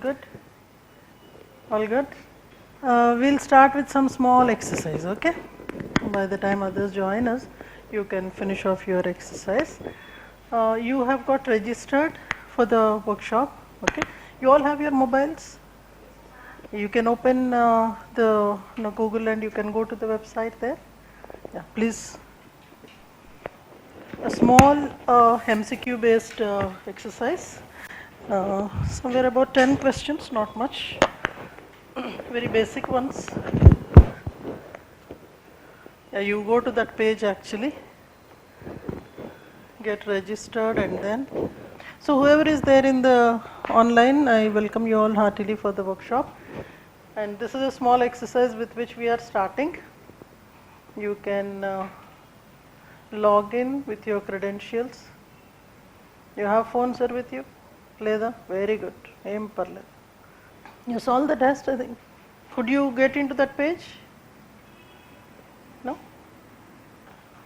good? All good? We'll start with some small exercise, okay? By the time others join us, you can finish off your exercise. You have got registered for the workshop, okay? You all have your mobiles? You can open the Google and you can go to the website there. Yeah, please. A small MCQ based exercise. Somewhere about 10 questions, not much. Very basic ones. Yeah, you go to that page actually, get registered, and then so whoever is there in the online, I welcome you all heartily for the workshop. And this is a small exercise with which we are starting. You can log in with your credentials. You have phone, sir, with you? Leda? Very good. Aim parle. You solved the test, I think. Could you get into that page? No?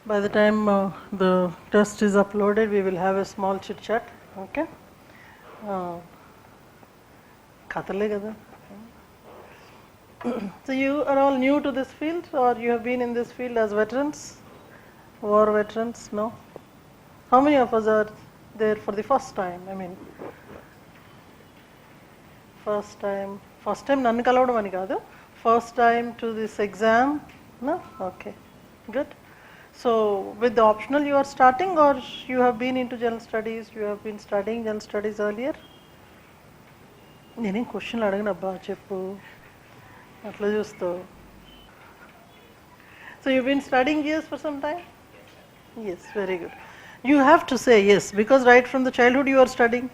By the time the test is uploaded, we will have a small chit chat. Okay? So you are all new to this field, or you have been in this field as veterans? War veterans? No? How many of us are there for the first time? I mean, first time nannu kalavadam ani kaadu, first time to this exam? No? Okay, good. So with the optional you are starting, or you have been into general studies, you have been studying general studies earlier? నేనేం క్వశ్చన్లు అడగను అబ్బా, చెప్పు అట్లా చూస్తావు. So you've been studying years for some time? Yes, very good. You have to say yes, because right from the childhood you are studying.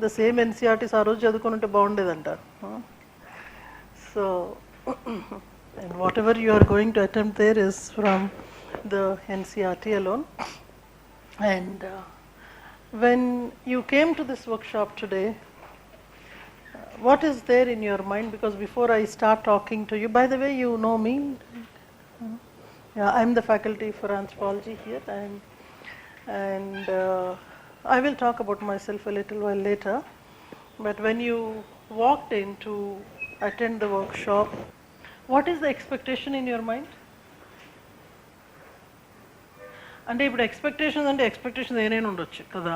The same NCRTs ఆ రోజు చదువుకుంటే బాగుండేదంటారు. So and whatever you are going to attempt there is from the NCRT alone. And when you came to this workshop today, what is there in your mind? Because before I start talking to you, by the way, you know me. Yeah, I'm the faculty for anthropology here, and I will talk about myself a little while later. But when you walked in to attend the workshop, what is the expectation in your mind? అంటే ఇప్పుడు expectations అంటే expectations ఏనైనా ఉండొచ్చు కదా,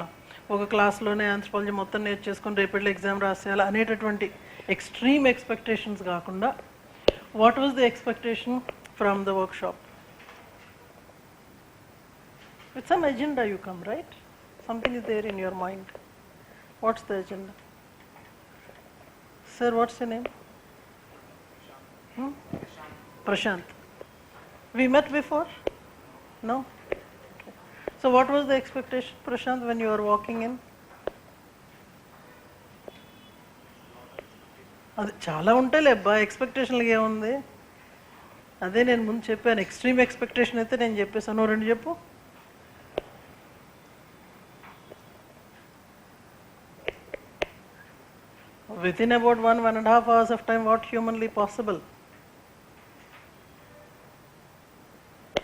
ఒక క్లాస్లోనే anthropology మొత్తం నేర్చేసుకొని రేపటి exam రాసేయాలి అనేటటువంటి extreme expectations కాకుండా, what was the expectation from the workshop? With some agenda you come, right? Something is there in your mind. What's the agenda? Sir, what's your name? Prashant. We met before? No? Okay. So what was the expectation, Prashant, when you were walking in? అది చాలా ఉంటాయిలే అబ్బా, ఎక్స్పెక్టేషన్లు ఏముంది? అదే నేను ముందు చెప్పాను, extreme expectation అయితే నేను చెప్పేసాను. రెండు చెప్పు. Within about 1.5 hours of time, what humanly possible?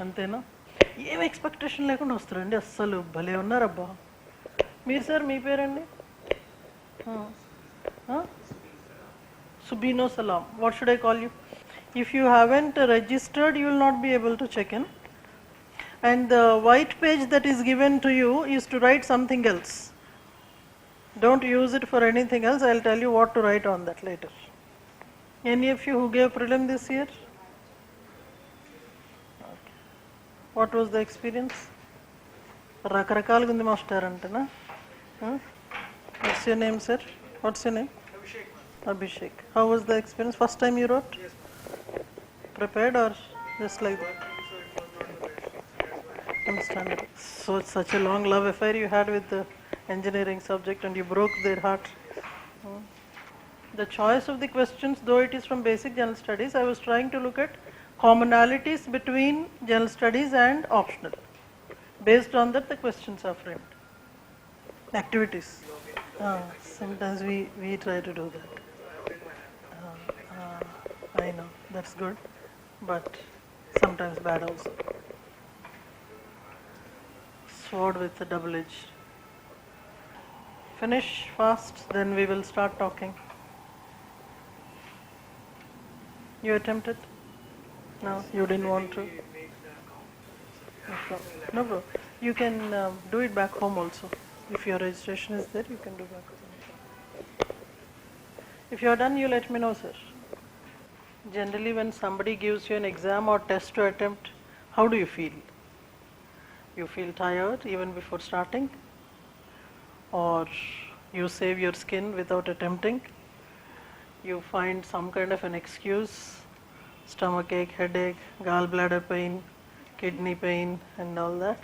అంతేనా? ఏం ఎక్స్పెక్టేషన్ లేకుండా వస్తారండి, అస్సలు భలే ఉన్నారబ్బా. మీరు సార్ మీ పేరండి? Subino Salam. What should I call you? If you haven't registered, you will not be able to check in. And the white page that is given to you is to write something else. Don't use it for anything else. I'll tell you what to write on that later. Any of you who gave prelim this year? Okay. What was the experience? Rakarakaluga undi master antena. What's your name, sir? What's your name? Abhishek. How was the experience? First time you wrote? Yes. Prepared or just like that? Understandable. So it's such a long love affair you had with the engineering subject and you broke their heart. The choice of the questions, though it is from basic general studies, I was trying to look at commonalities between general studies and optional. Based on that, the questions are framed. Activities. Sometimes we try to do that. I know, that's good, but sometimes bad also. Sword with a double edge. Finish fast, then we will start talking. You attempted? No, you didn't want to. No problem. You can do it back home also. If your registration is there, you can do back home. If you are done, you let me know, sir. Generally, when somebody gives you an exam or test to attempt, how do you feel? You feel tired even before starting? Or you save your skin without attempting? You find some kind of an excuse, stomach ache, headache, gallbladder pain, kidney pain and all that?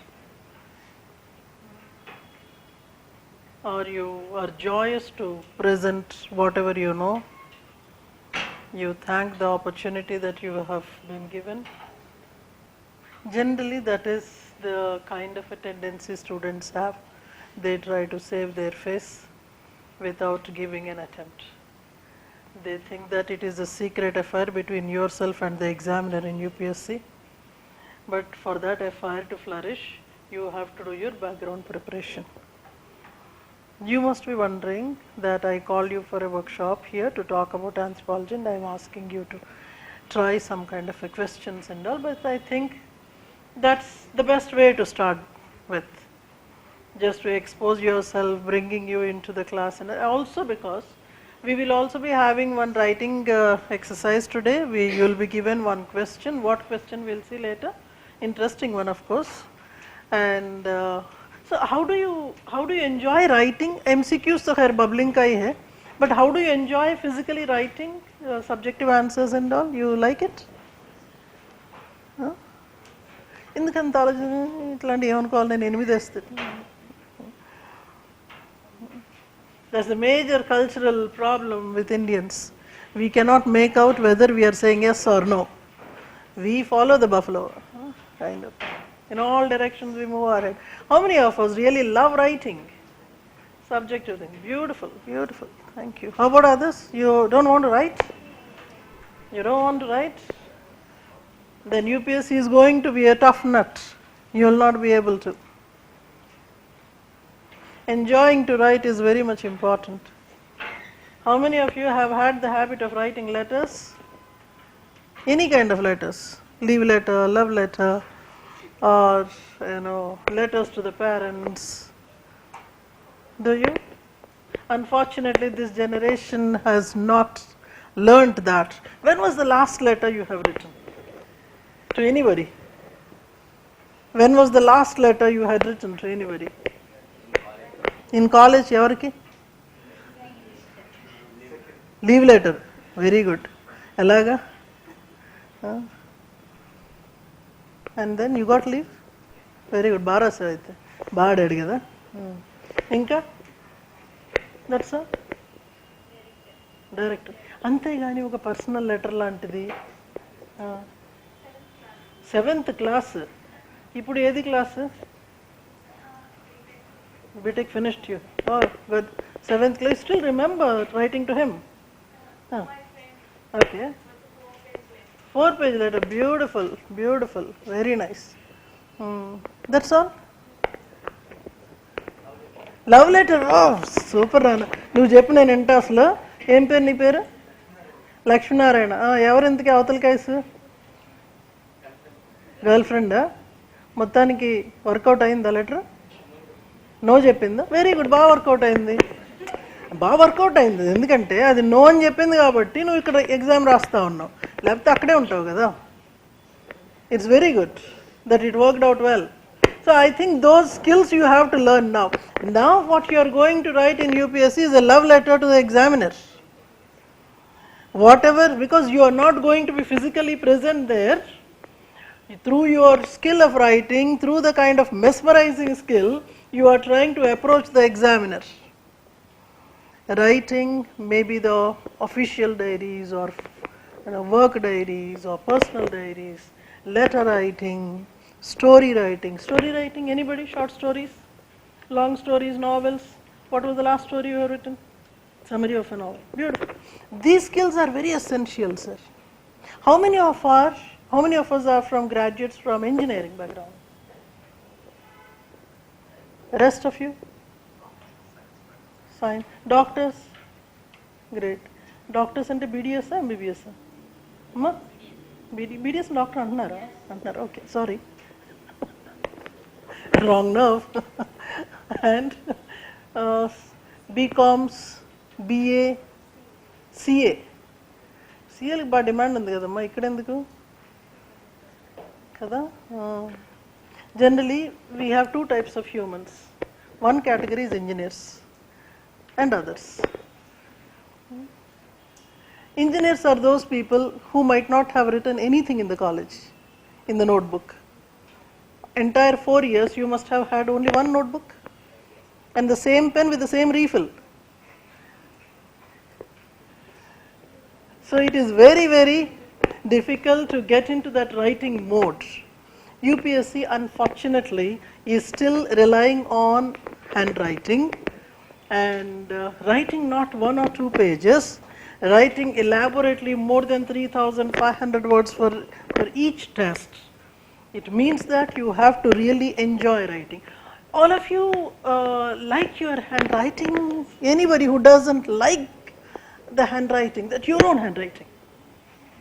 Or you are joyous to present whatever you know? You thank the opportunity that you have been given? Generally, that is the kind of a tendency students have. They try to save their face without giving an attempt. They think that it is a secret affair between yourself and the examiner in UPSC. But for that affair to flourish, you have to do your background preparation. You must be wondering that I called you for a workshop here to talk about anthropology, and I am asking you to try some kind of a questions and all, but I think that's the best way to start with, just to expose yourself, bringing you into the class. And also because we will also be having one writing exercise today. You will be given one question. What question we'll see later. Interesting one, of course. And so how do you enjoy writing? MCQs तो खैर bubbling का ही है, but how do you enjoy physically writing subjective answers and all? You like it? Huh? ఎందుకు అంత ఆలోచన ఇట్లాంటి ఏమనుకోవాలి నేను 8 వేస్తాను. That's the major cultural problem with Indians. We cannot make out whether we are saying yes or no. We follow the buffalo, kind of. In all directions we move ahead. How many of us really love writing? Subjective thing. Beautiful, beautiful. Thank you. How about others? You don't want to write? You don't want to write? Then UPSC is going to be a tough nut. You will not be able to. Enjoying to write is very much important. How many of you have had the habit of writing letters? Any kind of letters. Leave letter, love letter, or letters to the parents. Do you? Unfortunately, this generation has not learnt that. When was the last letter you have written? To anybody? When was the last letter you had written to anybody? In college, evariki? Leave letter. Very good. Elaga? And then you got leave? Very good. Bara sir aithe. Baad adigada. Inka? That's all? Direct. Ante gaani oka personal letter lantidi. 7th class. Ippudu edi class? BTech finished you. Oh, good. 7th class. Still remember writing to him? Okay. 4-page letter. Beautiful. Beautiful. Very nice. That's all? Love letter. Oh, super. నువ్వు చెప్పు నేను వింటా అసలు. ఏం పేరు నీ పేరు? లక్ష్మీనారాయణ. ఎవరు ఇంతకీ అవతల కేసు? గర్ల్ ఫ్రెండా? మొత్తానికి వర్కౌట్ అయిందా లెటర్? నో చెప్పిందా? Very good. బాగా వర్కౌట్ అయింది. బాగా వర్కౌట్ అయింది ఎందుకంటే అది నో అని చెప్పింది కాబట్టి నువ్వు ఇక్కడ ఎగ్జామ్ రాస్తా ఉన్నావు, లేకపోతే అక్కడే ఉంటావు కదా. It's very good that it worked out well. So I think those skills you have to learn now. Now what you are going to write in UPSC is a love letter to the examiner. Whatever, because you are not going to be physically present there, through your skill of writing, through the kind of mesmerizing skill, you are trying to approach the examiner. Writing maybe the official diaries or work diaries or personal diaries, letter writing, story writing. Story writing, anybody? Short stories, long stories, novels. What was the last story you have written? Summary of a novel. Beautiful. These skills are very essential, sir. How many of us are from graduates from engineering background? The rest of you? Science. Doctors? Great. Doctors ante BDS MBBS? Amma? BDS doctor antara? Antara, okay, sorry. Wrong nerve. And BComs, BA, CA. CA బాగా demand ఉంది కదమ్మా, ఇక్కడ ఎందుకు కదా? Generally, we have two types of humans. One category is engineers and others. Engineers are those people who might not have written anything in the college, in the notebook. Entire 4 years you must have had only one notebook and the same pen with the same refill. So it is very, very difficult to get into that writing mode. UPSC unfortunately is still relying on handwriting and writing not 1 or 2 pages, writing elaborately more than 3,500 words for each test. It means that you have to really enjoy writing. All of you like your handwriting. Anybody who doesn't like the handwriting, that your own handwriting,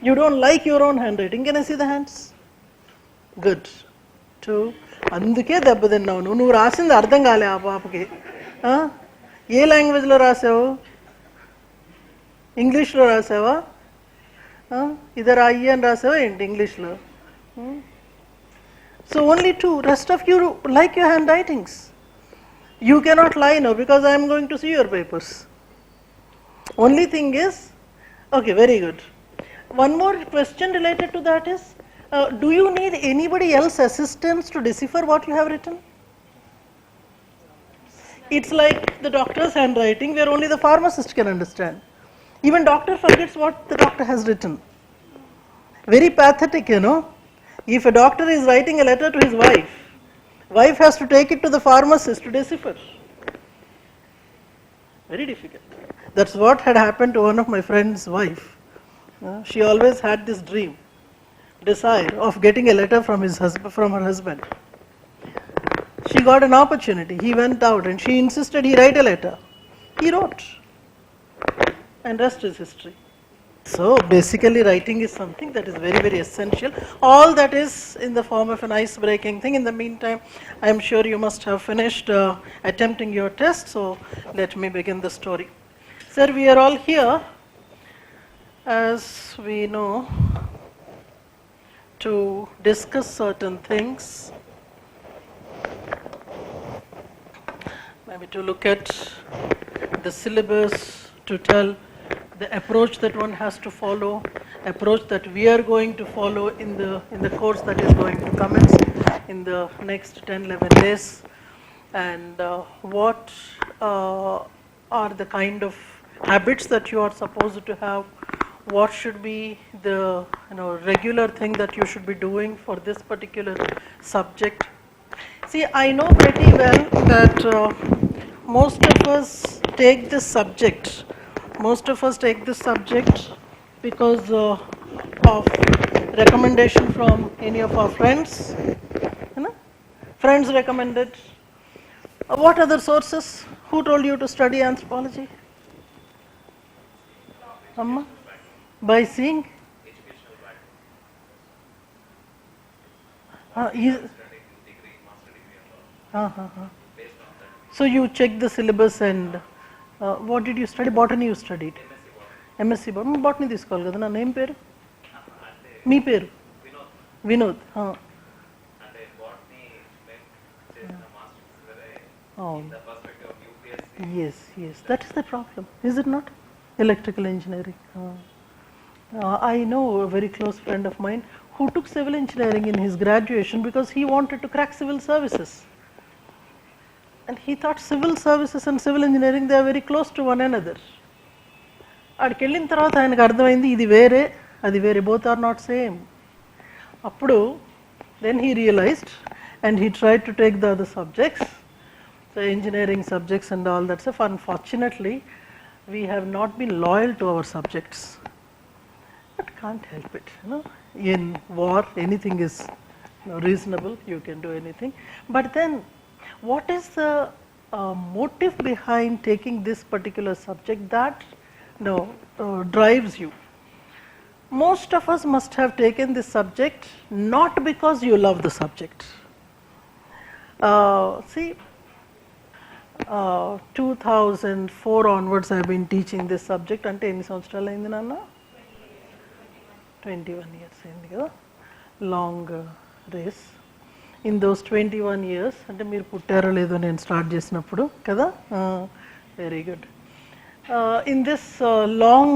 you don't like your own handwriting, can I see the hands? Good. 2. అందుకే దెబ్బ తిన్నావు నువ్వు రాసింది అర్థం కాలే ఆ పాపకి. ఏ లాంగ్వేజ్లో రాసావు? ఇంగ్లీష్లో రాసావా? ఇద్దరు అయ్యి అని రాసావా ఏంటి ఇంగ్లీష్లో? So only 2, rest of you like your handwritings. You cannot lie now because I am going to see your papers. Only thing is, okay, very good. One more question related to that is, do you need anybody else assistance to decipher what you have written? It's like the doctor's handwriting where only the pharmacist can understand. Even doctor forgets what the doctor has written. Very pathetic, you know. If a doctor is writing a letter to his wife has to take it to the pharmacist to decipher. Very difficult. That's what had happened to one of my friend's wife. She always had this desire of getting a letter from her husband. She got an opportunity. He went out and she insisted he write a letter. He wrote. And rest is history. So basically writing is something that is very, very essential. All that is in the form of an ice-breaking thing. In the meantime, I am sure you must have finished attempting your test. So let me begin the story. Sir, we are all here, as we know, to discuss certain things. Maybe to look at the syllabus, to tell the approach that one has to follow, approach that we are going to follow in the course that is going to commence in the next 10-11 days, and what are the kind of habits that you are supposed to have, what should be the regular thing that you should be doing for this particular subject. See, I know pretty well that most of us take this subject because of recommendation from any of our friends. Friends recommended. What other sources? Who told you to study anthropology? Amma? By seeing? So you check the syllabus and what did you study? Botany you studied? MSc botany తీసుకోవాలి కదా. నా name పేరు మీ పేరు Vinod. Yes, that is the problem, is it not? Electrical engineering. I know a very close friend of mine who took civil engineering in his graduation because he wanted to crack civil services. And he thought civil services and civil engineering, they are very close to one another. అక్కడికి వెళ్ళిన తర్వాత ఆయనకు అర్థమైంది ఇది వేరే అది వేరే, both are not same. అప్పుడు then he realized and he tried to take the other subjects, the engineering subjects and all that stuff. Unfortunately, we have not been loyal to our subjects. But can't help it. In war, anything is reasonable, you can do anything. But then, what is the motive behind taking this particular subject that drives you? Most of us must have taken this subject not because you love the subject. See, 2004 onwards I have been teaching this subject. అంటే ఎన్ని సంవత్సరాలు అయింది నాన్న? 21 years అయింది కదా, long race. In those 21 years, అంటే మీరు పుట్టారో లేదో నేను స్టార్ట్ చేసినప్పుడు కదా, very good. In this long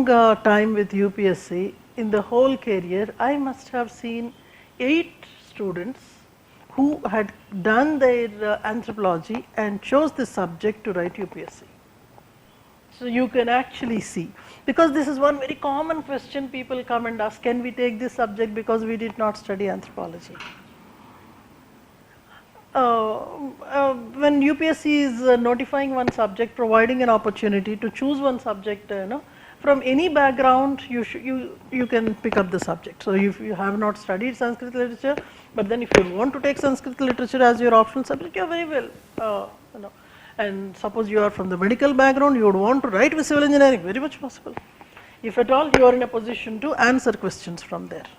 time with UPSC, in the whole career, I must have seen 8 students who had done their anthropology and chose this subject to write UPSC. So you can actually see, because this is one very common question people come and ask, can we take this subject because we did not study anthropology? When UPSC is notifying one subject, providing an opportunity to choose one subject, from any background, you can pick up the subject. So if you have not studied Sanskrit literature, but then if you want to take Sanskrit literature as your optional subject, you are very well, and suppose you are from the medical background, you would want to write with civil engineering, very much possible. If at all you are in a position to answer questions from there.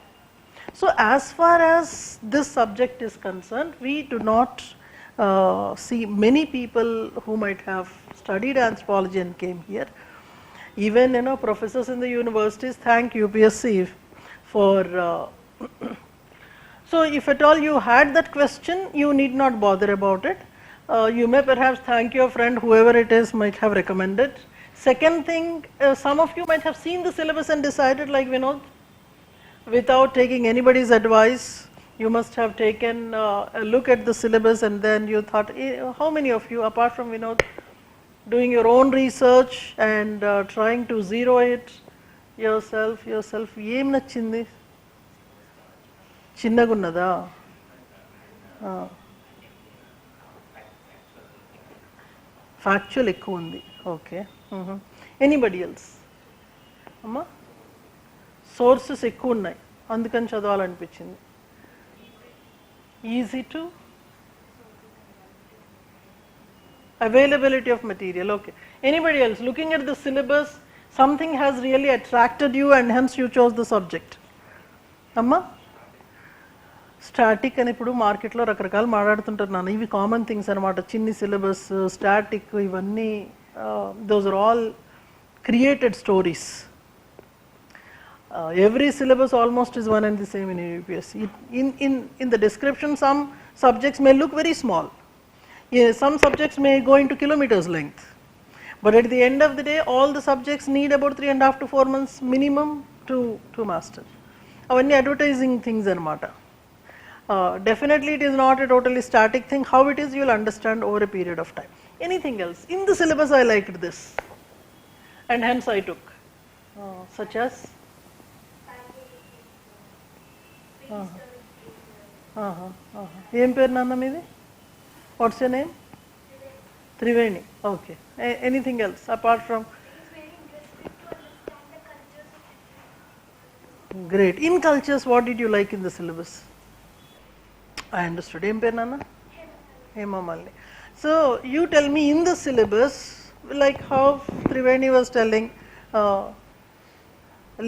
So as far as this subject is concerned, we do not see many people who might have studied anthropology and came here. Even professors in the universities thank UPSC for so if at all you had that question, you need not bother about it. You may perhaps thank your friend, whoever it is might have recommended. Second thing, some of you might have seen the syllabus and decided, like Vinod, without taking anybody's advice, you must have taken a look at the syllabus and then you thought, how many of you, apart from Vinod, doing your own research and trying to zero it yourself, ఏం నచ్చింది? చిన్నగున్నదా? Factual ఎక్కువ ఉంది. Okay. Anybody else? అమ్మా, sources ఎక్కువ ఉన్నాయి అందుకని చదవాలనిపించింది. Easy to availability of material. Okay. Anybody else looking at the syllabus, something has really attracted you and hence you chose the subject? Amma, static అని ఇప్పుడు మార్కెట్లో రకరకాలు మాట్లాడుతుంటారు నాన్న, ఇవి కామన్ థింగ్స్ అనమాట. చిన్ని సిలబస్, స్టాటిక్, ఇవన్నీ those are all created stories. Every syllabus almost is one and the same in UPSC. In the description, some subjects may look very small. Yes, some subjects may go into kilometers length, but at the end of the day, all the subjects need about 3.5 to 4 months minimum to master. Avanni advertising things anamata. Definitely it is not a totally static thing. How it is, you will understand over a period of time. Anything else? In the syllabus I liked this and hence I took, such as ఏం పేరు నాన్న మీది? What's your name? Triveni. Okay. Anything else apart from? Great. In cultures, what did you like in the syllabus? I understood. Em per nana? Hema Malini. So you tell me, in the syllabus, like how Triveni was telling,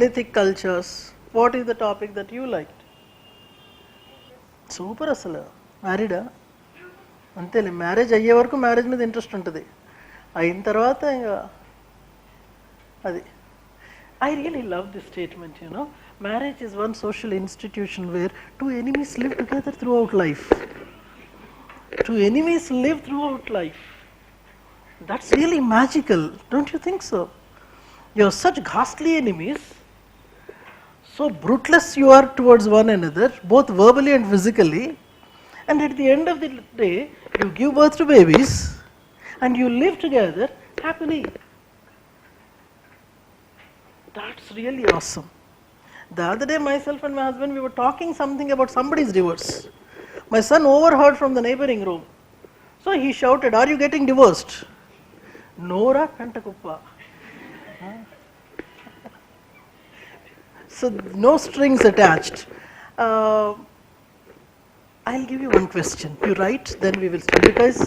lithic cultures, what is the topic that you liked? Super asala. Married? అంతేలే, marriage అయ్యే వరకు marriage మీద interest ఉంటుంది, అయిన తర్వాత ఇంకా అది. I really love this statement, marriage is one social institution where two enemies live together throughout life. Two enemies live throughout life. That's really magical, don't you think so? You're such ghastly enemies, so brutalist you are towards one another, both verbally and physically. And at the end of the day, you give birth to babies and you live together happily. That's really awesome. The other day, myself and my husband, we were talking something about somebody's divorce. My son overheard from the neighboring room. So he shouted, "Are you getting divorced?" Nora Kantakuppa. So no strings attached. I'll give you one question. You write, then we will start, because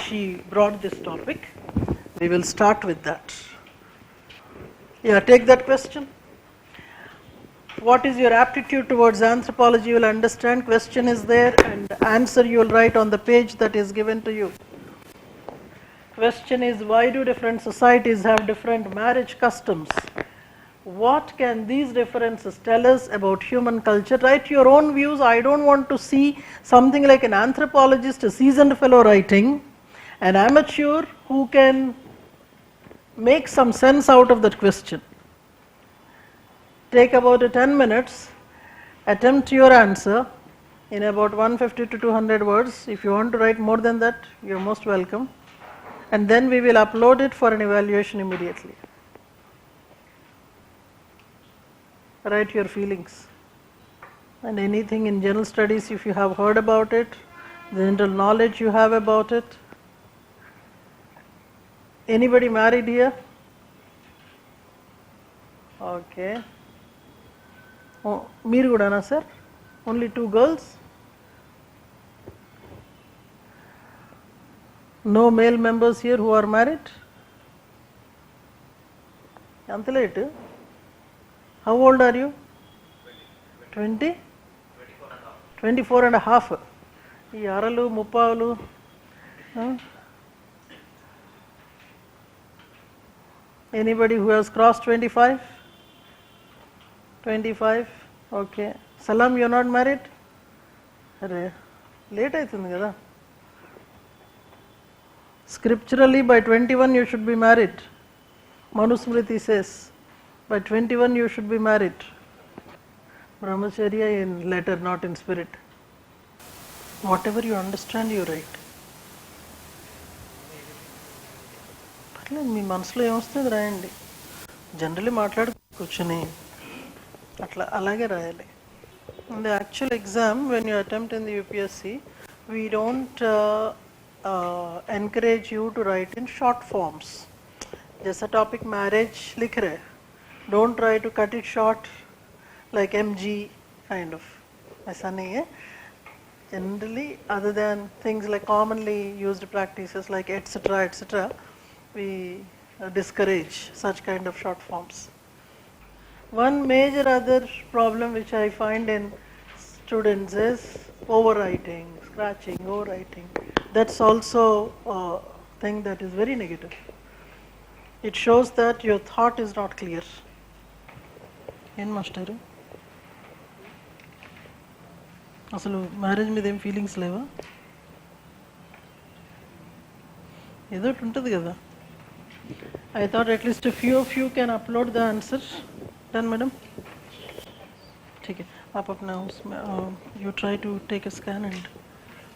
she brought this topic. We will start with that. Yeah, take that question. What is your aptitude towards anthropology? You will understand. Question is there, and answer you will write on the page that is given to you. Question is, why do different societies have different marriage customs? What can these differences tell us about human culture? Write your own views. I don't want to see something like an anthropologist, a seasoned fellow writing, an amateur who can make some sense out of that question. Take about 10 minutes, attempt your answer in about 150 to 200 words. If you want to write more than that, you're most welcome. And then we will upload it for an evaluation immediately. Write your feelings. And anything in general studies, if you have heard about it, the general knowledge you have about it. Anybody married here? Okay. Oh, Meer Gudana, sir? Only 2 girls? No male members here who are married? Anta late? How old are you? 20? 24 and a half. ఈ అరలు ముప్పావులు anybody who has crossed 25? 25? Okay. Salam, you're not married? Arre, late aitundi kada. Scripturally, by 21 you should be married. Manusmriti says, by 21 you should be married. Brahmacharya in letter, not in spirit. Whatever you understand, you write. పర్లేదు, మీ మనసులో ఏమొస్తుంది రాయండి. Generally మాట్లాడుకొచ్చుని అట్లా అలాగే రాయాలి. In the actual exam, when you attempt in the UPSC, we don't encourage you to write in short forms. Just a topic marriage likh rahe. Don't try to cut it short like MG kind of. ऐसा नहीं है. Generally, other than things like commonly used practices like etc., etc., we discourage such kind of short forms. One major other problem which I find in students is overwriting, scratching, overwriting. That's also a thing that is very negative. It shows that your thought is not clear. ఏం మాస్టారు అసలు marriage మీద ఏం feelings లేవా? ఏదో ఒకటి ఉంటుంది కదా. I thought at least a few of you can upload the answer. Done, madam? ठीक है, आप अपना उसमें you try to take a scan and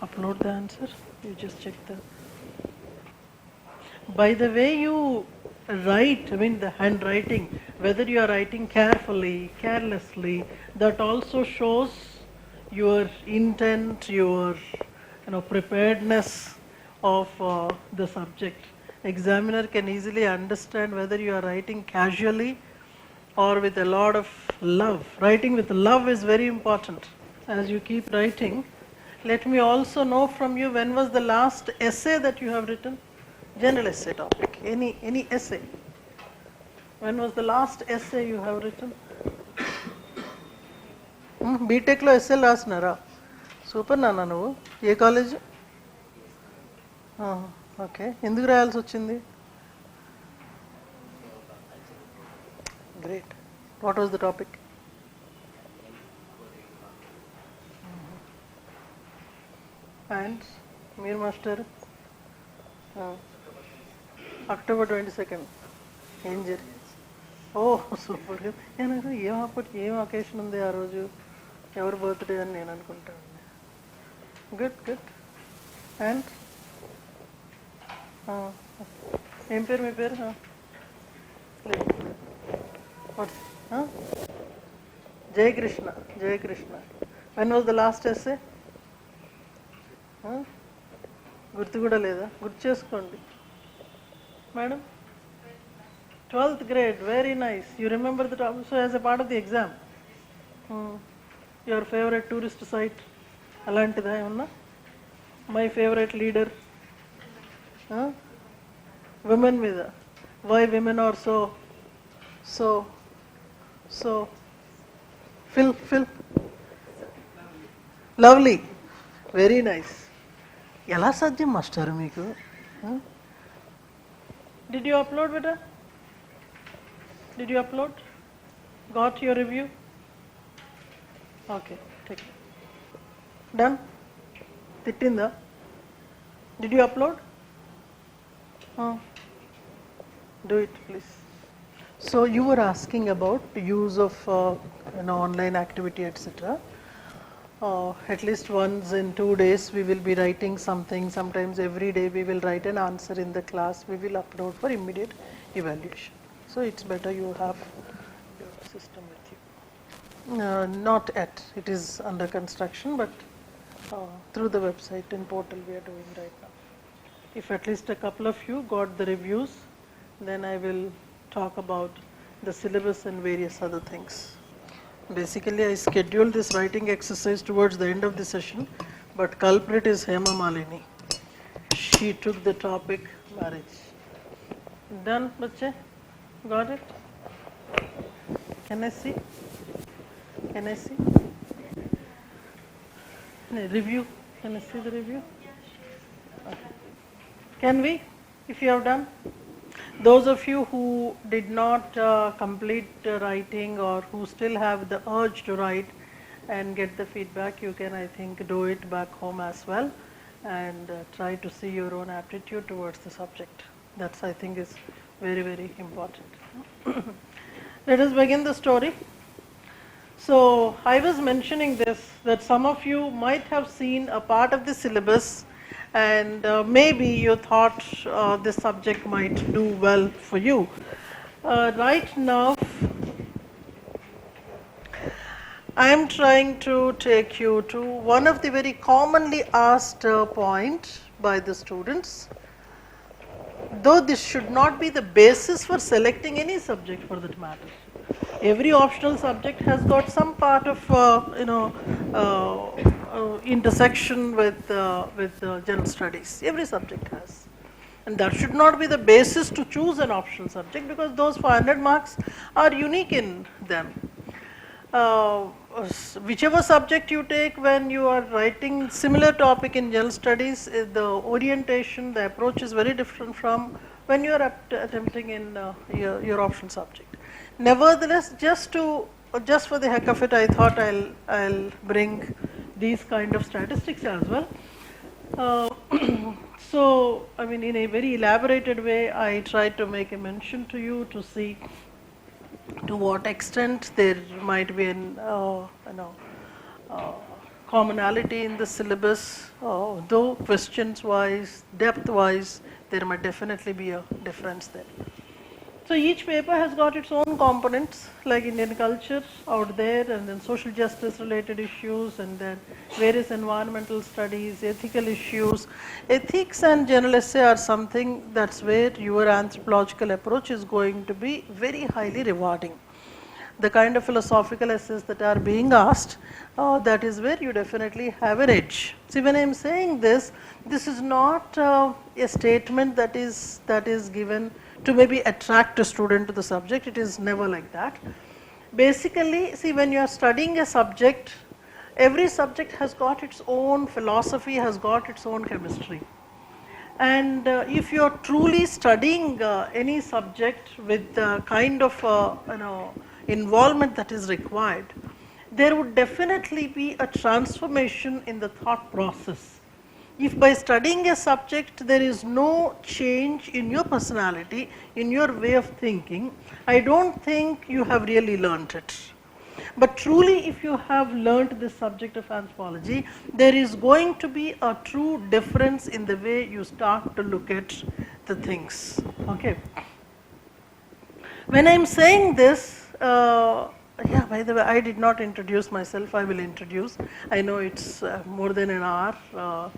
upload the answer. You just check the. By the way you write, I mean the handwriting, whether you are writing carefully, carelessly, that also shows your intent, your preparedness of the subject. Examiner can easily understand whether you are writing casually or with a lot of love. Writing with love is very important. As you keep writing, let me also know from you, when was the last essay that you have written? General essay topic, any essay. When was the last essay you have written? బీటెక్లో SL రాసినారా? Super నాన్న. నువ్వు ఏ college? Okay. ఎందుకు రాయాల్సి వచ్చింది? Great. What was the topic? And మీరు master October 22nd ఏం జరిగింది? ఓ super. నేను ఏం అకేషన్ ఉంది ఆ రోజు, ఎవరి బర్త్డే అని నేను అనుకుంటాను. Good good. అండ్ ఏం పేరు మీ పేరు? Jayakrishna. Jayakrishna. When was the last essay? గుర్తు కూడా లేదా? గుర్తు చేసుకోండి madam. 12th grade, very nice. You remember the topic, so as a part of the exam. Your favorite tourist site, అలాంటిదా ఏమన్నా? My favorite leader, women మీద, why women are so Phil. Lovely. Very nice. ఎలా సాధ్యం master మీకు? Did you upload, beta? Did you upload? Got your review? Okay, take it. Done? Tittinda? Did you upload? Do it, please. So you were asking about the use of online activity, etc. At least once in 2 days we will be writing something. Sometimes every day we will write an answer in the class. We will upload for immediate evaluation. So it's better you have your system with you. Not yet. It is under construction, but through the website and portal we are doing right now. If at least a couple of you got the reviews, then I will talk about the syllabus and various other things. Basically, I scheduled this writing exercise towards the end of the session, but culprit is Hema Malini. She took the topic marriage. Done, bache? Got it? Can I see? Can I see? Review? Can I see the review? Okay. Can we? If you have done? Those of you who did not complete writing or who still have the urge to write and get the feedback, you can, I think, do it back home as well and try to see your own aptitude towards the subject. That's, I think, is very, very important. Let us begin the story. So I was mentioning this, that some of you might have seen a part of the syllabus and maybe you thought this subject might do well for you. Right now, I am trying to take you to one of the very commonly asked points by the students. Though this should not be the basis for selecting any subject for that matter. Every optional subject has got some part of intersection with general studies. Every subject has, and that should not be the basis to choose an optional subject because those 500 marks are unique in them. Whichever subject you take when you are writing similar topic in general studies, the orientation, the approach is very different from when you are attempting in your optional subject. Nevertheless, just for the heck of it, I thought I'll bring these kind of statistics as well. So, I mean, in a very elaborated way, I tried to make a mention to you to see to what extent there might be an commonality in the syllabus, though questions wise, depth wise, there might definitely be a difference there. So each paper has got its own components, like Indian culture out there, and then social justice related issues, and then various environmental studies, ethical issues. Ethics and general essay are something that's where your anthropological approach is going to be very highly rewarding. The kind of philosophical essays that are being asked, that is where you definitely have an edge. See, when I am saying this, this is not a statement that is given to maybe attract a student to the subject. It is never like that. Basically, see, when you are studying a subject, every subject has got its own philosophy, has got its own chemistry. And if you are truly studying any subject with the kind of involvement that is required, there would definitely be a transformation in the thought process. If by studying a subject there is no change in your personality, in your way of thinking, I don't think you have really learnt it. But truly, if you have learnt this subject of anthropology, there is going to be a true difference in the way you start to look at the things. Okay. When I am saying this, yeah, by the way, I did not introduce myself. I will introduce. I know it's more than an hour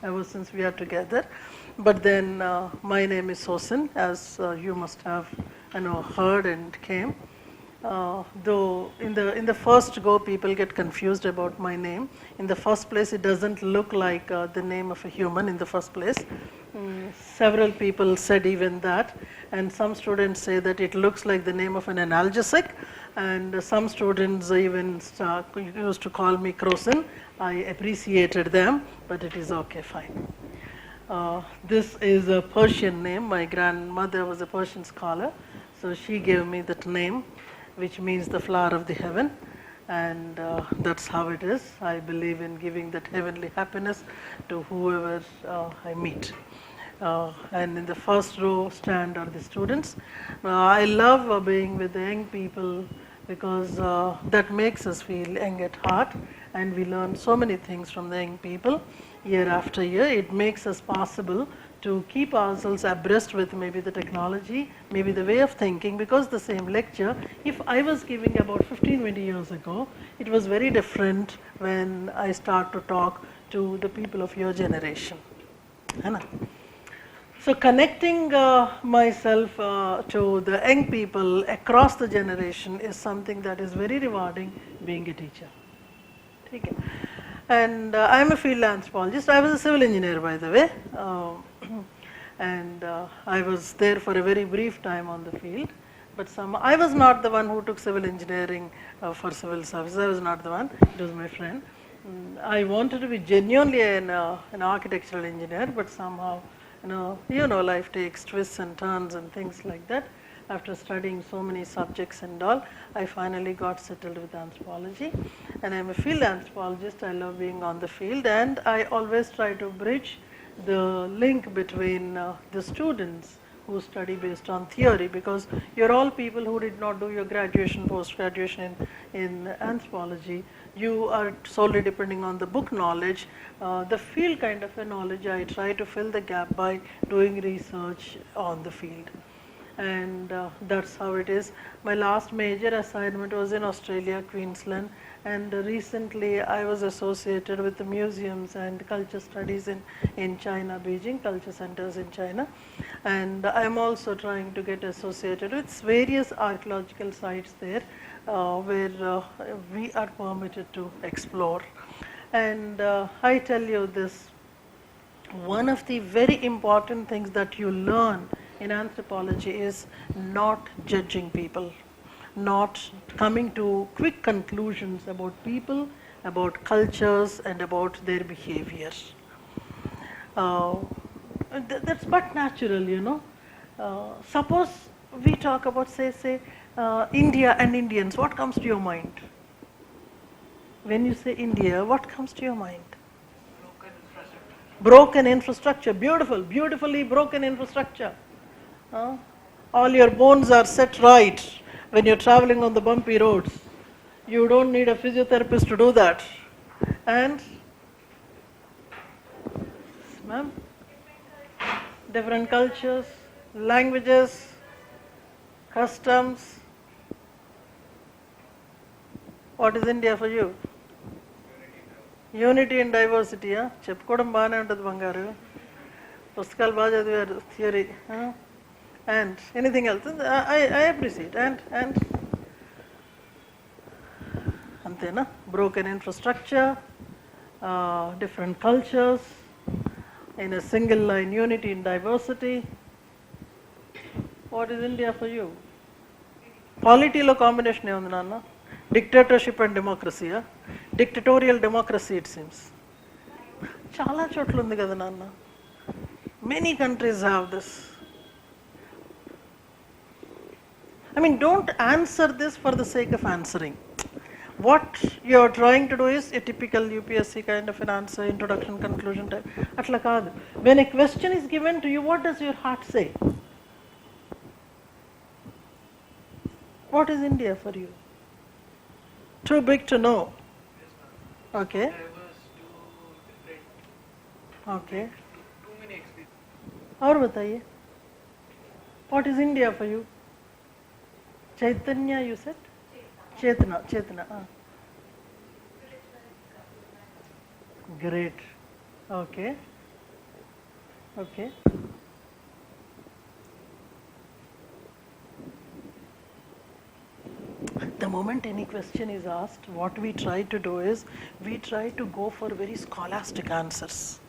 ever since we are together, but then my name is Sosin, as you must have heard and came. Though in the first go, people get confused about my name. In the first place, it doesn't look like the name of a human in the first place. Several people said even that, and some students say that it looks like the name of an analgesic. and some students even used to call me Croson. I appreciated them, but it is okay, fine. This is a Persian name. My grandmother was a Persian scholar, so she gave me that name, which means the flower of the heaven, and that's how it is. I believe in giving that heavenly happiness to whoever I meet. And in the first row stand are the students. I love being with the young people because that makes us feel young at heart, and we learn so many things from the young people year after year. It makes us possible to keep ourselves abreast with maybe the technology, maybe the way of thinking, because the same lecture, if I was giving about 15-20 years ago, it was very different when I start to talk to the people of your generation. So connecting myself to the young people across the generation is something that is very rewarding being a teacher. Okay. And I am a field anthropologist. I was a civil engineer, by the way, and I was there for a very brief time on the field. But I was not the one who took civil engineering for civil services. I was not the one. It was my friend. I wanted to be genuinely an architectural engineer, but somehow, life takes twists and turns and things like that. After studying so many subjects and all, I finally got settled with anthropology, and I'm a field anthropologist. I love being on the field, and I always try to bridge the link between the students who study based on theory, because you're all people who did not do your graduation, post-graduation in anthropology. You are solely depending on the book knowledge. The field kind of a knowledge, I try to fill the gap by doing research on the field. And that's how it is. My last major assignment was in Australia, Queensland, and recently I was associated with the museums and culture studies in China, Beijing, culture centers in China. And I'm also trying to get associated with various archaeological sites there where we are permitted to explore. And I tell you this, one of the very important things that you learn in anthropology is not judging people, not coming to quick conclusions about people, about cultures, and about their behavior. That's but natural, suppose we talk about, say, India and Indians. What comes to your mind? When you say India, what comes to your mind? Broken infrastructure, beautifully broken infrastructure. All your bones are set right when you're traveling on the bumpy roads. You don't need a physiotherapist to do that. And, ma'am, different cultures, languages, customs. What is India for you? Unity and diversity. చెప్పుకోవడం బాగానే ఉంటుంది బంగారు. పుస్తకాలు బాగా చదివారు, theory. And anything else? I appreciate. And antena, broken infrastructure, different cultures, in a single line, unity in diversity. What is India for you? Polity lo combination e undi nanna. Dictatorship and democracy. Dictatorial democracy, it seems. Chala chotlu undi kada nanna. Many countries have this. I mean, don't answer this for the sake of answering. What you're trying to do is a typical UPSC kind of an answer, introduction, conclusion type. Atla kaadu. When a question is given to you, what does your heart say? What is India for you? Too big to know. Okay. Okay. Too many experiences. और बताइए. What is India for you? Chaitanya, you said? Chetna. Great. Okay. The moment any question is asked, what we try to do is, we try to go for very scholastic answers.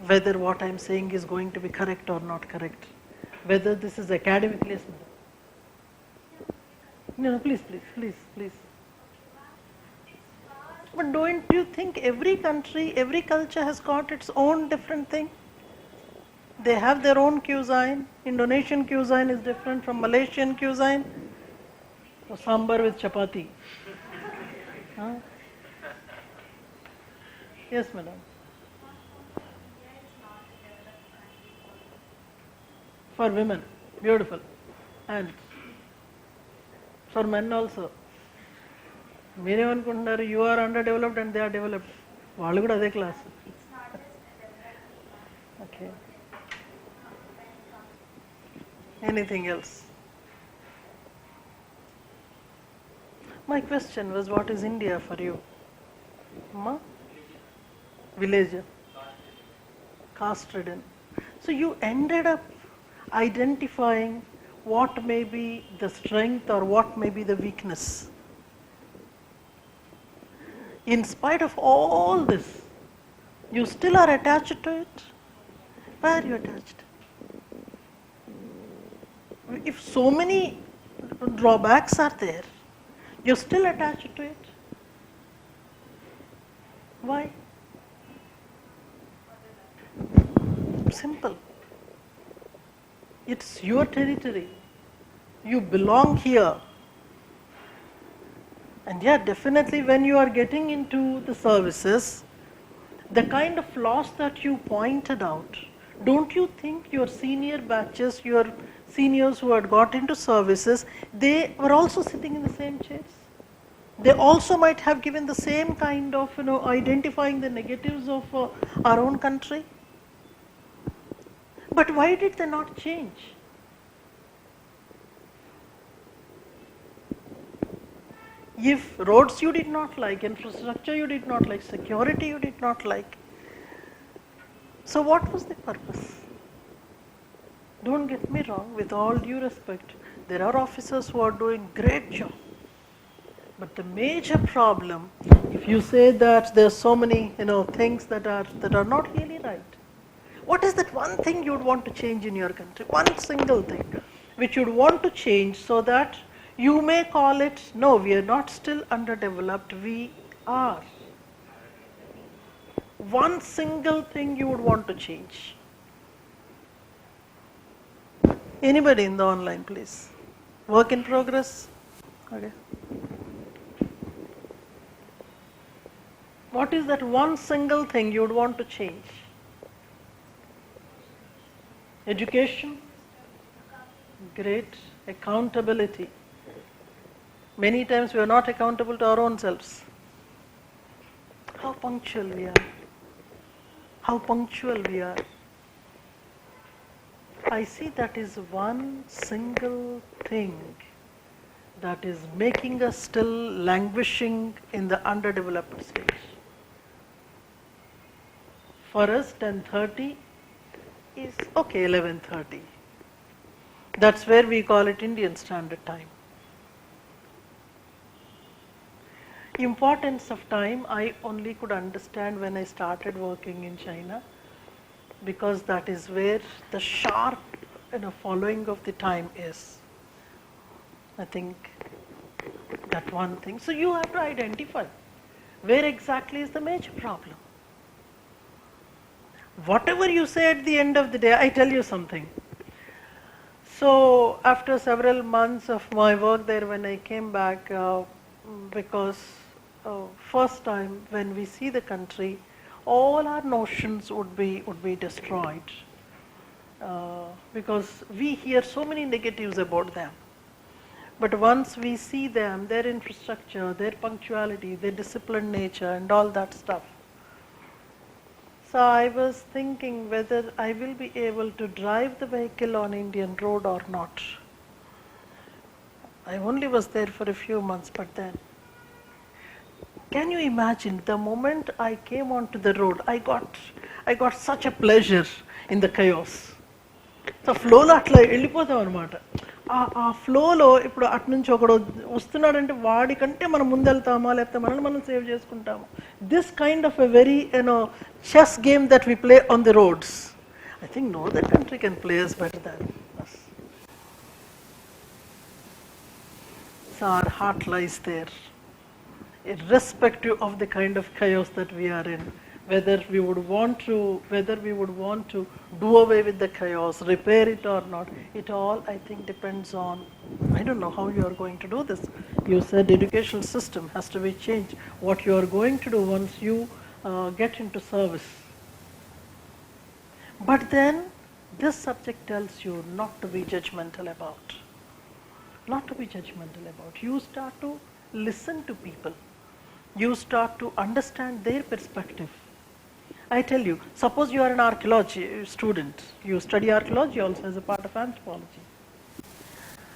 Whether what I'm saying is going to be correct or not correct. Whether this is academically. No, please, please, please, please. But don't you think every country, every culture has got its own different thing? They have their own cuisine. Indonesian cuisine is different from Malaysian cuisine. So sambar with chapati. Huh? Yes, madam. For women, beautiful. And for men also. మీరేమనుకుంటున్నారు you are under developed and they are developed వాళ్ళు కూడా అదే class okay anything else my question was what is India for you అమ్మా village caste ridden. So you ended up identifying what may be the strength or what may be the weakness. In spite of all this, you still are attached to it. Why are you attached? If so many drawbacks are there, you're still attached to it. Why? Simple. It's your territory. You belong here. And yeah, definitely when you are getting into the services, the kind of loss that you pointed out, don't you think your senior batches, your seniors who had got into services, they were also sitting in the same chairs? They also might have given the same kind of, identifying the negatives of our own country. But why did they not change? If roads you did not like, infrastructure you did not like, security you did not like, so what was the purpose? Don't get me wrong, with all due respect, there are officers who are doing great job. But the major problem, if you say that there are so many things that are not really right, what is that one thing you would want to change in your country? One single thing which you would want to change so that you may call it, no, we are not still underdeveloped, we are. One single thing you would want to change. Anybody in the online, please? Work in progress? Okay. What is that one single thing you would want to change? Education? Great. Accountability. Many times we are not accountable to our own selves. How punctual we are. How punctual we are. I see that is one single thing that is making us still languishing in the underdeveloped stage. For us, 10:30 is okay, 11:30. That's where we call it Indian Standard Time. Importance of time I only could understand when I started working in China, because that is where the sharp following of the time is. I think that one thing. So you have to identify where exactly is the major problem. Whatever you say at the end of the day, I tell you something. So after several months of my work there, when I came back, because first time when we see the country, all our notions would be destroyed, because we hear so many negatives about them. But once we see them, their infrastructure, their punctuality, their disciplined nature and all that stuff. So I was thinking whether I will be able to drive the vehicle on Indian road or not. I only was there for a few months, but then, can you imagine the moment I came onto the road, I got such a pleasure in the chaos. So flow లో అట్లా వెళ్ళిపోతాం అనమాట. ఆ ఫ్లోలో ఇప్పుడు అటు నుంచి ఒకడు వస్తున్నాడంటే వాడికంటే మనం ముందెళ్తామా లేకపోతే మనల్ని మనం సేవ్ చేసుకుంటాము. This kind of a very chess game that we play on the roads, I think no that country can play us better than us. Yes, our heart lies there, irrespective of the kind of chaos that we are in. Whether we would want to do away with the chaos, repair it or not, it all I think depends on, I don't know how you are going to do this. You said educational system has to be changed. What you are going to do once you get into service. But then this subject tells you not to be judgmental about. Not to be judgmental about. You start to listen to people. You start to understand their perspective. I tell you, suppose you are an archaeology student, you study archaeology also as a part of anthropology.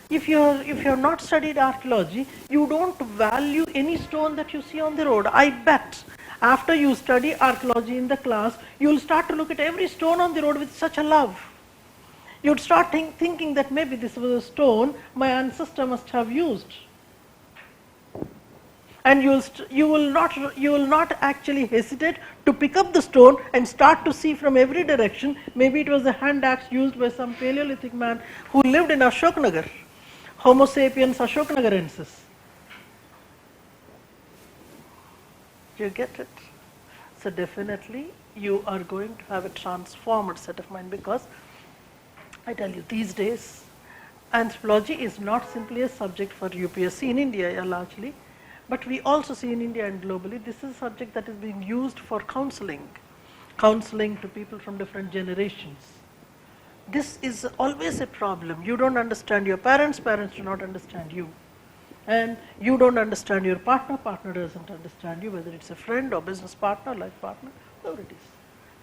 If you have not studied archaeology, you don't value any stone that you see on the road. I bet after you study archaeology in the class, you will start to look at every stone on the road with such a love. You'd start thinking that maybe this was a stone my ancestor must have used. And you will not actually hesitate to pick up the stone and start to see from every direction. Maybe it was a hand axe used by some Paleolithic man who lived in Ashoknagar, Homo sapiens Ashoknagarensis. You get it? So definitely you are going to have a transformed set of mind, because I tell you, these days anthropology is not simply a subject for UPSC in India largely, but we also see in India and globally, this is a subject that is being used for counseling to people from different generations. This is always a problem. You don't understand your parents, parents do not understand you. And you don't understand your partner, partner doesn't understand you, whether it's a friend or business partner, life partner, whoever it is.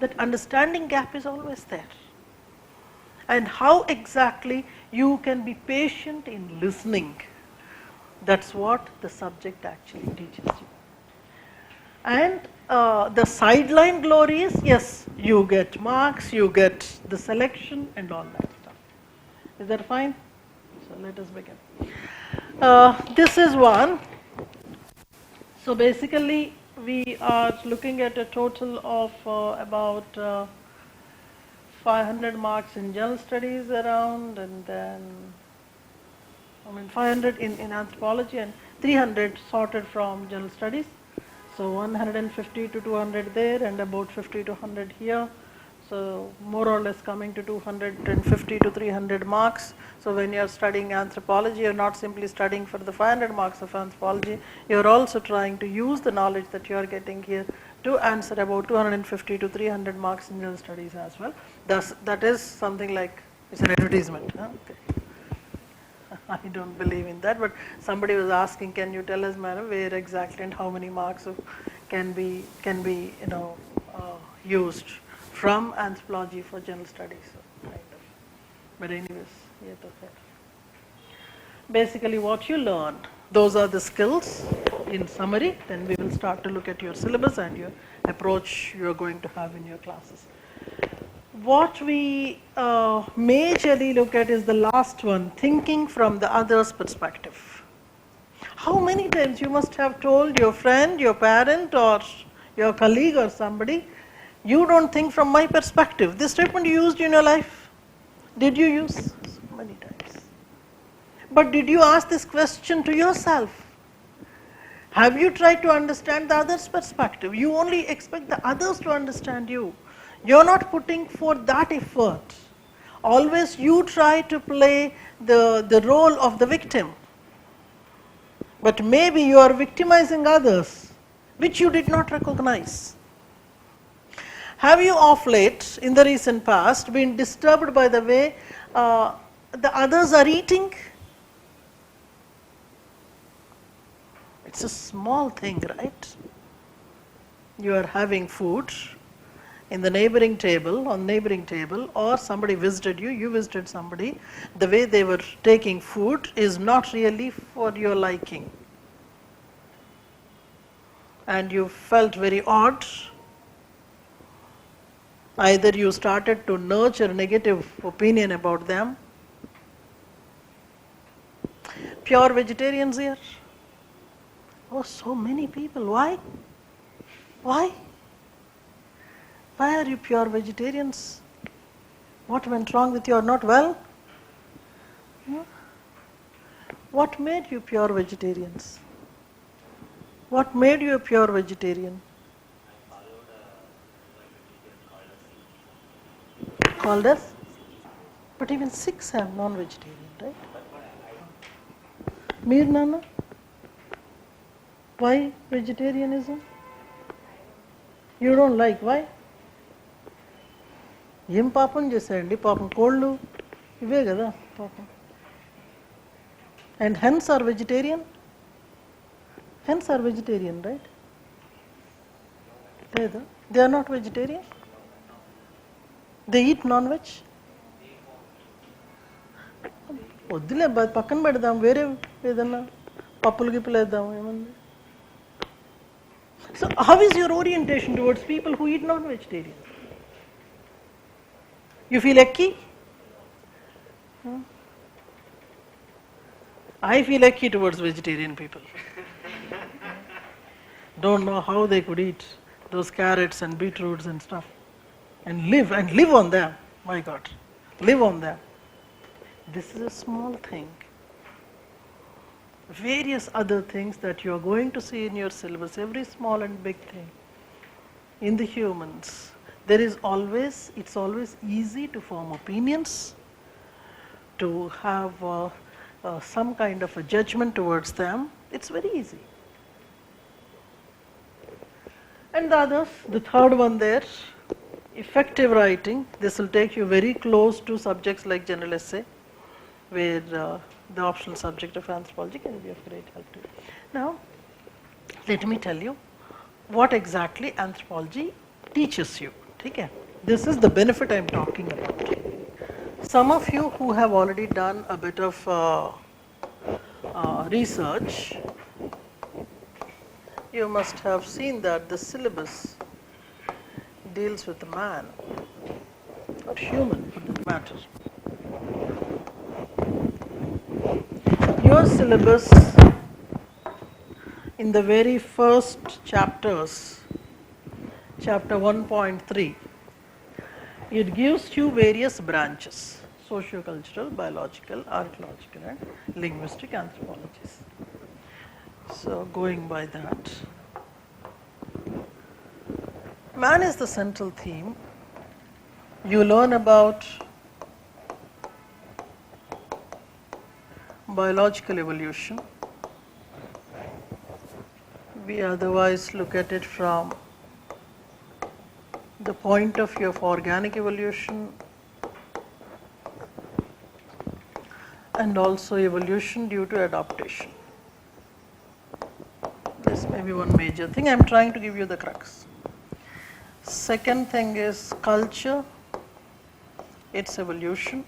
That understanding gap is always there. And how exactly you can be patient in listening, that's what the subject actually teaches you. And the sideline glory is, yes, you get marks, you get the selection and all that stuff. Is that fine? So let us begin. This is one. So basically we are looking at a total of about 500 marks in general studies around, and then 500 in anthropology and 300 sorted from general studies. So 150 to 200 there and about 50 to 100 here. So more or less coming to 250 to 300 marks. So when you are studying anthropology, you are not simply studying for the 500 marks of anthropology, you are also trying to use the knowledge that you are getting here to answer about 250 to 300 marks in general studies as well. Thus, that is something like, it's an advertisement. Huh? Okay. I don't believe in that, but somebody was asking, can you tell us, madam, where exactly and how many marks can be used from anthropology for general studies, so kind of. But anyways, yeah, basically what you learn, those are the skills in summary. Then we will start to look at your syllabus and your approach you are going to have in your classes. What we majorly look at is the last one, thinking from the other's perspective. How many times you must have told your friend, your parent or your colleague or somebody, you don't think from my perspective. This statement you used in your life. Did you use? So many times. But did you ask this question to yourself? Have you tried to understand the other's perspective? You only expect the others to understand you. You're not putting forth that effort. Always you try to play the role of the victim. But maybe you are victimizing others, which you did not recognize. Have you of late, in the recent past, been disturbed by the way the others are eating? It's a small thing, right? You are having food in the neighboring table, or somebody visited you, you visited somebody, the way they were taking food is not really for your liking. And you felt very odd. Either you started to nurture a negative opinion about them. Pure vegetarians here? Oh, so many people. Why? Why? Why are you pure vegetarians? What went wrong with you? Are not well? What made you pure vegetarians? What made you a pure vegetarian? Called us? But even Sikhs have non-vegetarian, right? Mir Nana? Why vegetarianism? You don't like, why? ఏం పాపం చేశాడండి పాపం కోళ్ళు ఇవే కదా పాపం and hens are vegetarian right లేదా they are not vegetarian they eat non-veg వద్దులే పక్కన పెడదాం వేరే ఏదన్నా పప్పులు గిప్పులు వేద్దాం ఏముంది so how is your orientation towards people who eat non-vegetarian you feel icky I feel icky towards vegetarian people. Don't know how they could eat those carrots and beetroots and stuff and live on them. My God, live on them. This is a small thing. Various other things that you are going to see in your syllabus, every small and big thing in the humans. It's always easy to form opinions, to have some kind of a judgment towards them. It's very easy. And the others, the third one there, effective writing. This will take you very close to subjects like general essay, where the optional subject of anthropology can be of great help to you. Now, let me tell you what exactly anthropology teaches you. Okay? This is the benefit I am talking about. Some of you who have already done a bit of research, you must have seen that the syllabus deals with man, not human for that matter. Your syllabus in the very first chapters, chapter 1.3, it gives you various branches: socio-cultural, biological, archaeological and linguistic anthropologies. So going by that, man is the central theme. You learn about biological evolution. We otherwise look at it from the point of view of organic evolution and also evolution due to adaptation. This may be one major thing. I am trying to give you the crux. Second thing is culture, its evolution.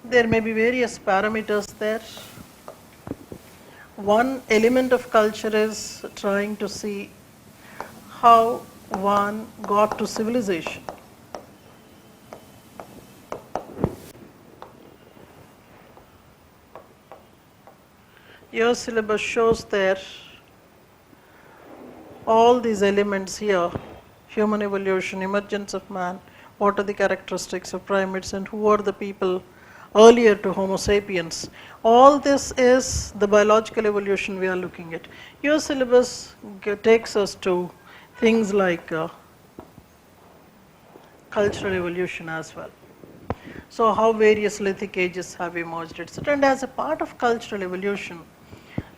There may be various parameters there. One element of culture is trying to see how one got to civilization. Your syllabus shows there all these elements here: human evolution, emergence of man, what are the characteristics of primates, and who are the people earlier to Homo sapiens. All this is the biological evolution we are looking at. Your syllabus takes us to things like cultural evolution as well. So how various lithic ages have emerged, etc. And as a part of cultural evolution,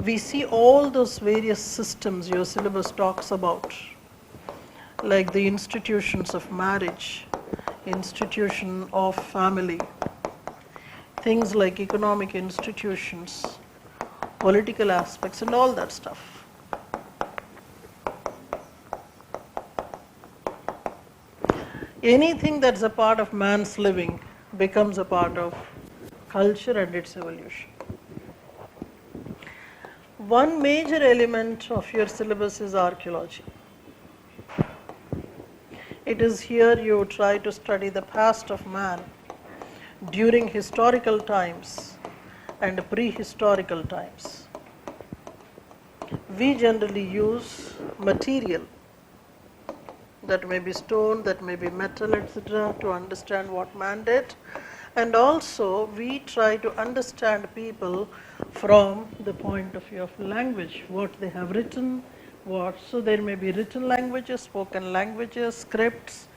we see all those various systems your syllabus talks about, like the institutions of marriage, institution of family, things like economic institutions, political aspects and all that stuff. Anything that's a part of man's living becomes a part of culture and its evolution. One major element of your syllabus is archaeology. It is here you try to study the past of man during historical times and prehistorical times. We generally use material that may be stone, that may be metal, etc., to understand what mandate. And also we try to understand people from the point of view of language, what they have written, so there may be written languages, spoken languages, scripts,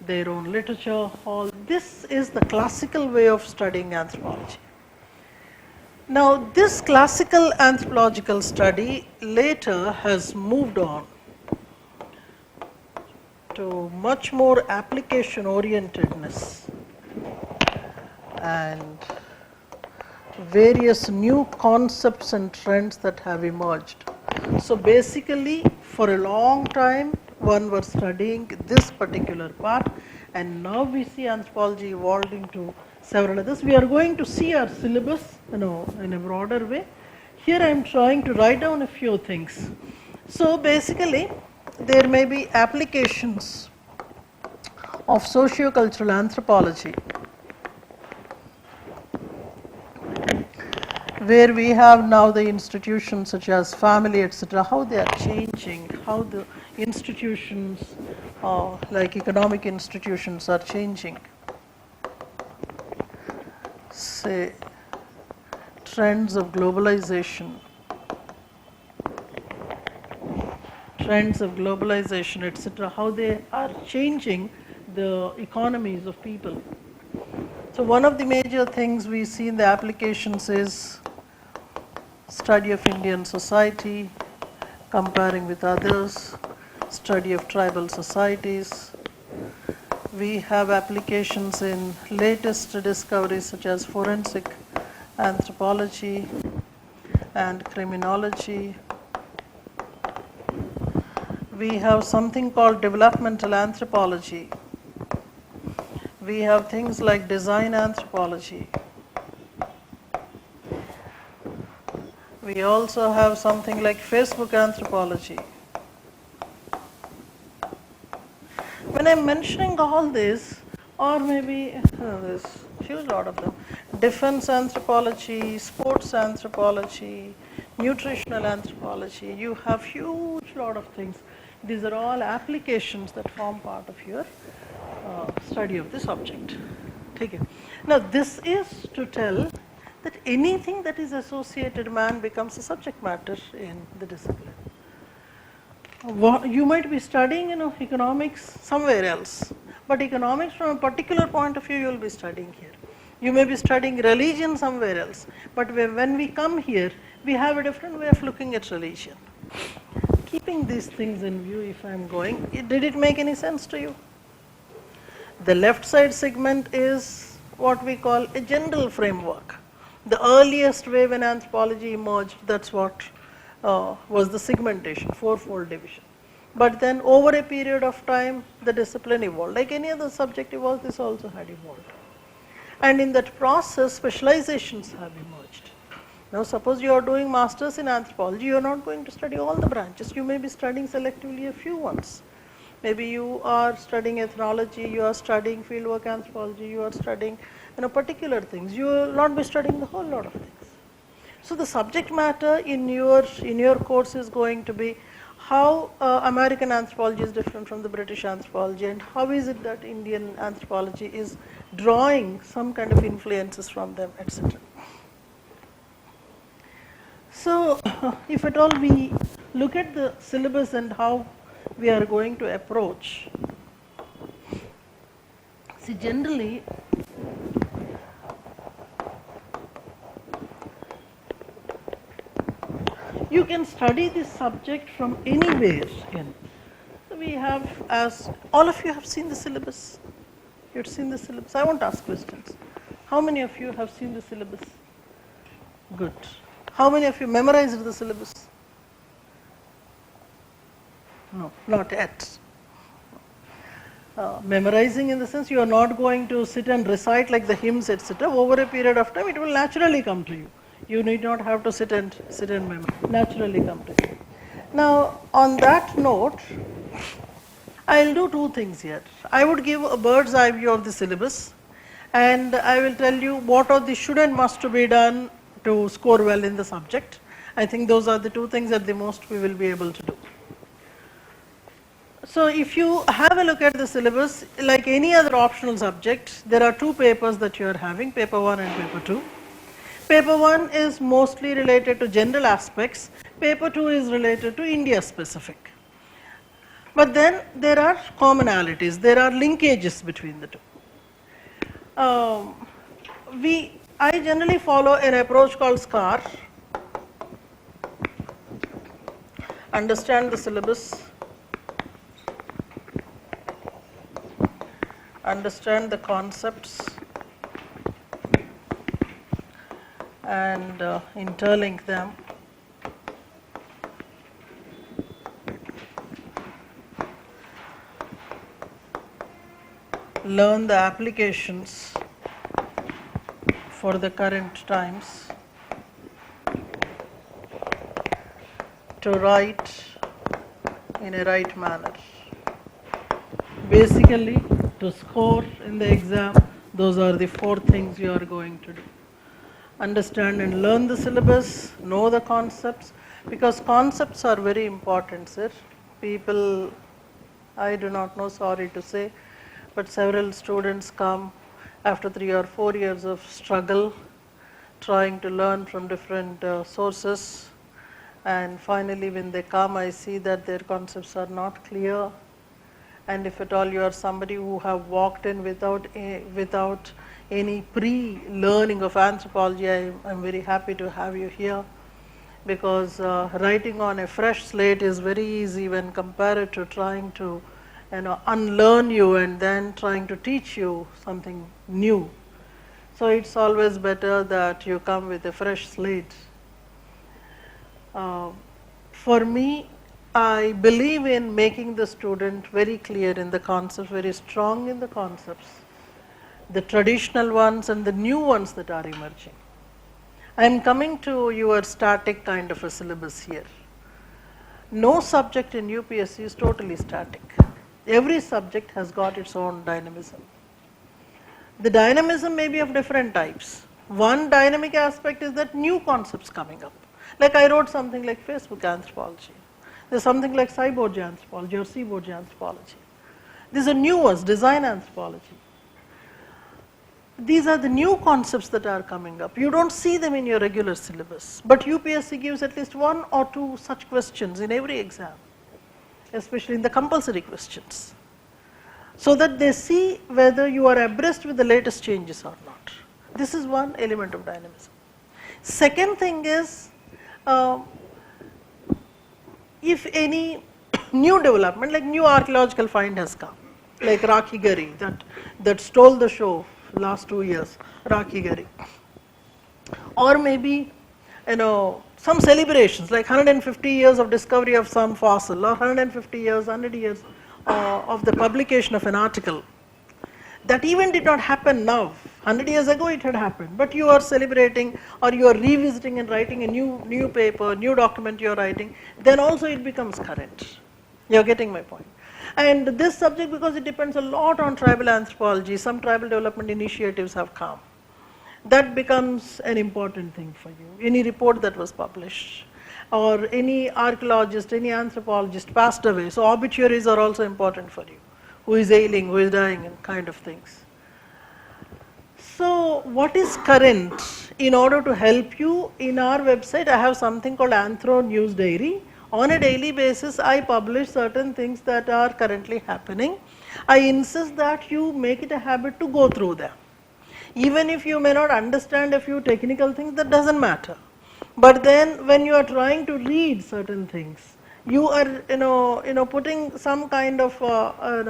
their own literature, all. This is the classical way of studying anthropology. Now this classical anthropological study later has moved on to much more application orientedness and various new concepts and trends that have emerged. So basically for a long time one was studying this particular part, and now we see anthropology evolved into several others. We are going to see our syllabus, in a broader way. Here I am trying to write down a few things. So basically there may be applications of socio-cultural anthropology where we have now the institutions such as family, etc., how they are changing, how the institutions like economic institutions are changing. Say trends of globalization, etc., how they are changing the economies of people. So one of the major things we see in the applications is study of Indian society, comparing with others, study of tribal societies. We have applications in latest discoveries such as forensic anthropology and criminology. We have something called developmental anthropology. We have things like design anthropology. We also have something like Facebook anthropology. When I'm mentioning all this, or maybe there's a huge lot of them, defense anthropology, sports anthropology, nutritional anthropology, you have huge lot of things. These are all applications that form part of your study of the subject. Okay. Now this is to tell that anything that is associated man becomes a subject matter in the discipline. You might be studying economics somewhere else, but economics from a particular point of view you will be studying here. You may be studying religion somewhere else, but when we come here we have a different way of looking at religion. Keeping these things in view, if I am going, did it make any sense to you? The left side segment is what we call a general framework. The earliest way when anthropology emerged, that's what was the segmentation, fourfold division. But then over a period of time, the discipline evolved. Like any other subject evolved, this also had evolved. And in that process, specializations have emerged. Now suppose you are doing masters in anthropology, you are not going to study all the branches. You may be studying selectively a few ones. Maybe you are studying ethnology, you are studying fieldwork anthropology, you are studying particular things. You will not be studying the whole lot of things. So the subject matter in your course is going to be how American anthropology is different from the British anthropology, and how is it that Indian anthropology is drawing some kind of influences from them, etc. So if at all we look at the syllabus and how we are going to approach, see generally you can study this subject from anywhere in. So we have, as all of you have seen the syllabus. You've seen the syllabus. I won't ask questions. How many of you have seen the syllabus? Good. How many of you memorized the syllabus? No, not yet. Memorizing in the sense you are not going to sit and recite like the hymns, etc. Over a period of time, it will naturally come to you. You need not have to sit and memorize. Naturally come to you. Now, on that note, I will do two things here. I would give a bird's eye view of the syllabus, and I will tell you what are the should and must to be done to score well in the subject. I think those are the two things at the most we will be able to do. So if you have a look at the syllabus, like any other optional subject, there are two papers that you are having, paper 1 and paper 2. Paper 1 is mostly related to general aspects, paper 2 is related to India specific. But then there are commonalities, there are linkages between the two. I generally follow an approach called SCAR, understand the syllabus, understand the concepts, and interlink them. Learn the applications for the current times, to write in a right manner. Basically, to score in the exam, those are the 4 things you are going to do. Understand and learn the syllabus, know the concepts, because concepts are very important, sir. People, I do not know, sorry to say, but several students come after 3 or 4 years of struggle, trying to learn from different sources, and finally when they come, I see that their concepts are not clear. And if at all you are somebody who have walked in without any pre-learning of anthropology, I am very happy to have you here, because writing on a fresh slate is very easy when compared to trying to unlearn you and then trying to teach you something new. So it's always better that you come with a fresh slate. For me, I believe in making the student very clear in the concepts, very strong in the concepts, the traditional ones and the new ones that are emerging. I am coming to your static kind of a syllabus here. No subject in UPSC is totally static. Every subject has got its own dynamism. The dynamism may be of different types. One dynamic aspect is that new concepts coming up. Like I wrote something like Facebook anthropology. There's something like cyborg anthropology or seaborg anthropology. These are new ones, design anthropology. These are the new concepts that are coming up. You don't see them in your regular syllabus, but UPSC gives at least 1 or 2 such questions in every exam, especially in the compulsory questions, so that they see whether you are abreast with the latest changes or not. This is one element of dynamism. Second thing is, if any new development, like new archaeological find has come, like Rakhi Gari, that stole the show last 2 years, Rakhi Gari, or maybe some celebrations like 150 years of discovery of some fossil, or 150 years, 100 years of the publication of an article. That even did not happen now. 100 years ago it had happened, but you are celebrating or you are revisiting and writing a new paper, new document you are writing, then also it becomes current. You are getting my point. And this subject, because it depends a lot on tribal anthropology, some tribal development initiatives have come. That becomes an important thing for you. Any report that was published, or any archaeologist, any anthropologist passed away, so obituaries are also important for you. Who is ailing, who is dying, and kind of things. So what is current? In order to help you, in our website I have something called Anthro News Diary. On a daily basis I publish certain things that are currently happening. I insist that you make it a habit to go through them. Even if you may not understand a few technical things, that doesn't matter. But then when you are trying to read certain things, you are putting some kind of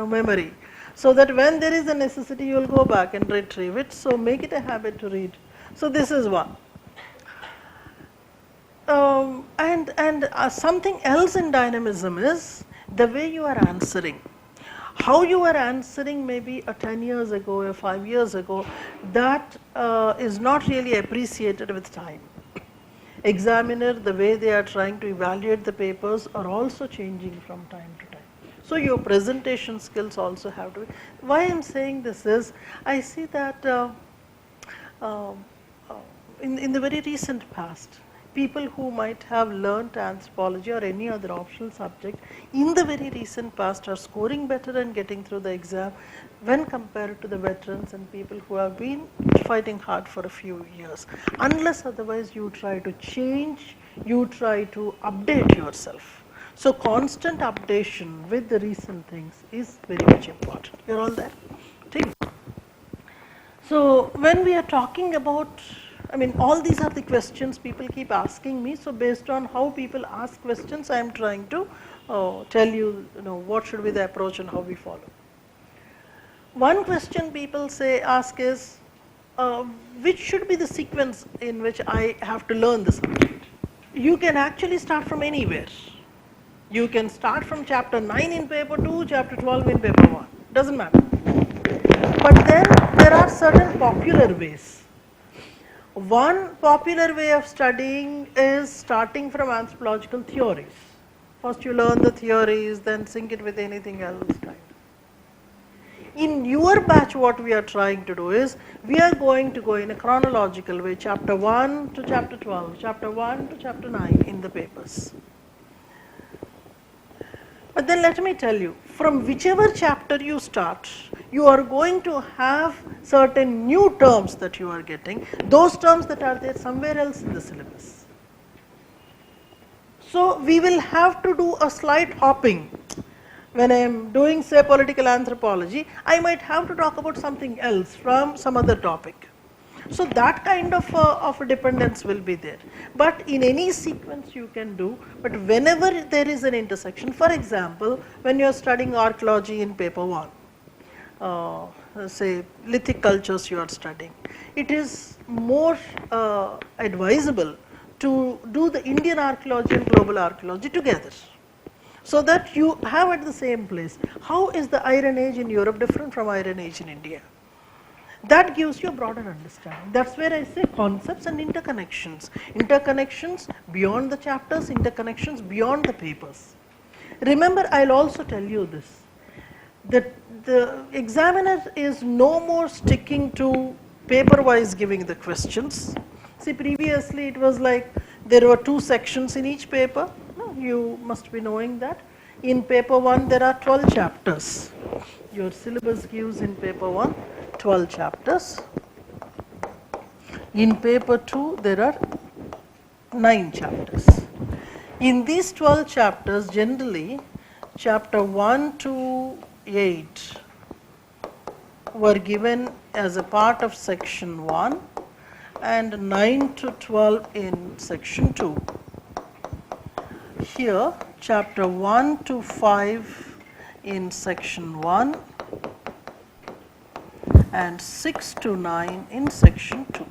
memory, so that when there is a necessity you will go back and retrieve it. So make it a habit to read. So this is one. Something else in dynamism is the way you are answering. How you were answering maybe 10 years ago or 5 years ago, that is not really appreciated with time. Examiner, the way they are trying to evaluate the papers are also changing from time to time. So your presentation skills also have to be. Why I am saying this is, I see that in the very recent past, people who might have learnt anthropology or any other optional subject in the very recent past are scoring better and getting through the exam when compared to the veterans and people who have been fighting hard for a few years. Unless otherwise you try to change, you try to update yourself. So constant updation with the recent things is very much important. You're all there? So when we are talking about, I mean, all these are the questions people keep asking me. So based on how people ask questions, I am trying to tell you, what should be the approach and how we follow. One question people ask is, which should be the sequence in which I have to learn the subject? You can actually start from anywhere. You can start from chapter 9 in paper 2, chapter 12 in paper 1, doesn't matter. But then there are certain popular ways. One popular way of studying is starting from anthropological theories. First you learn the theories, then sync it with anything else. In your batch, what we are trying to do is, we are going to go in a chronological way, chapter 1 to chapter 12, chapter 1 to chapter 9 in the papers. But then let me tell you, from whichever chapter you start, you are going to have certain new terms that you are getting, those terms that are there somewhere else in the syllabus. So we will have to do a slight hopping. When I am doing, say, political anthropology, I might have to talk about something else from some other topic. So that kind of a dependence will be there. But in any sequence you can do, but whenever there is an intersection, for example, when you are studying archaeology in paper 1, say lithic cultures you are studying, it is more advisable to do the Indian archaeology and global archaeology together, so that you have at the same place, how is the Iron Age in Europe different from Iron Age in India? That gives you a broader understanding. That's where I say concepts and interconnections. Interconnections beyond the chapters, interconnections beyond the papers. Remember, I'll also tell you this, that the examiner is no more sticking to paper-wise giving the questions. See, previously it was like there were 2 sections in each paper. No, you must be knowing that. In paper 1 there are 12 chapters. Your syllabus gives in paper 1 12 chapters. In paper 2 there are 9 chapters. In these 12 chapters, generally chapter 1 to 8 were given as a part of section 1 and 9 to 12 in section 2. Here chapter 1 to 5 in section 1 and 6 to 9 in section 2.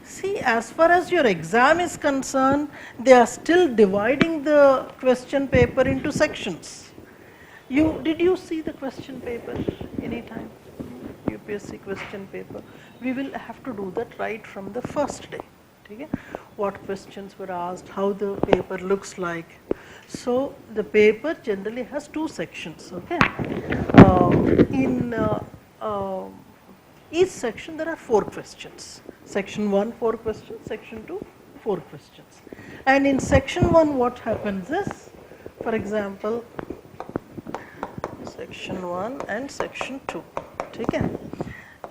See, as far as your exam is concerned, they are still dividing the question paper into sections. Did you see the question paper anytime? UPSC question paper. We will have to do that right from the first day. Okay? What questions were asked, how the paper looks like. So the paper generally has 2 sections. Okay? In each section there are 4 questions. Section 1 4 questions, section 2 4 questions. And in section 1 what happens is, for example, section 1 and section 2. Okay?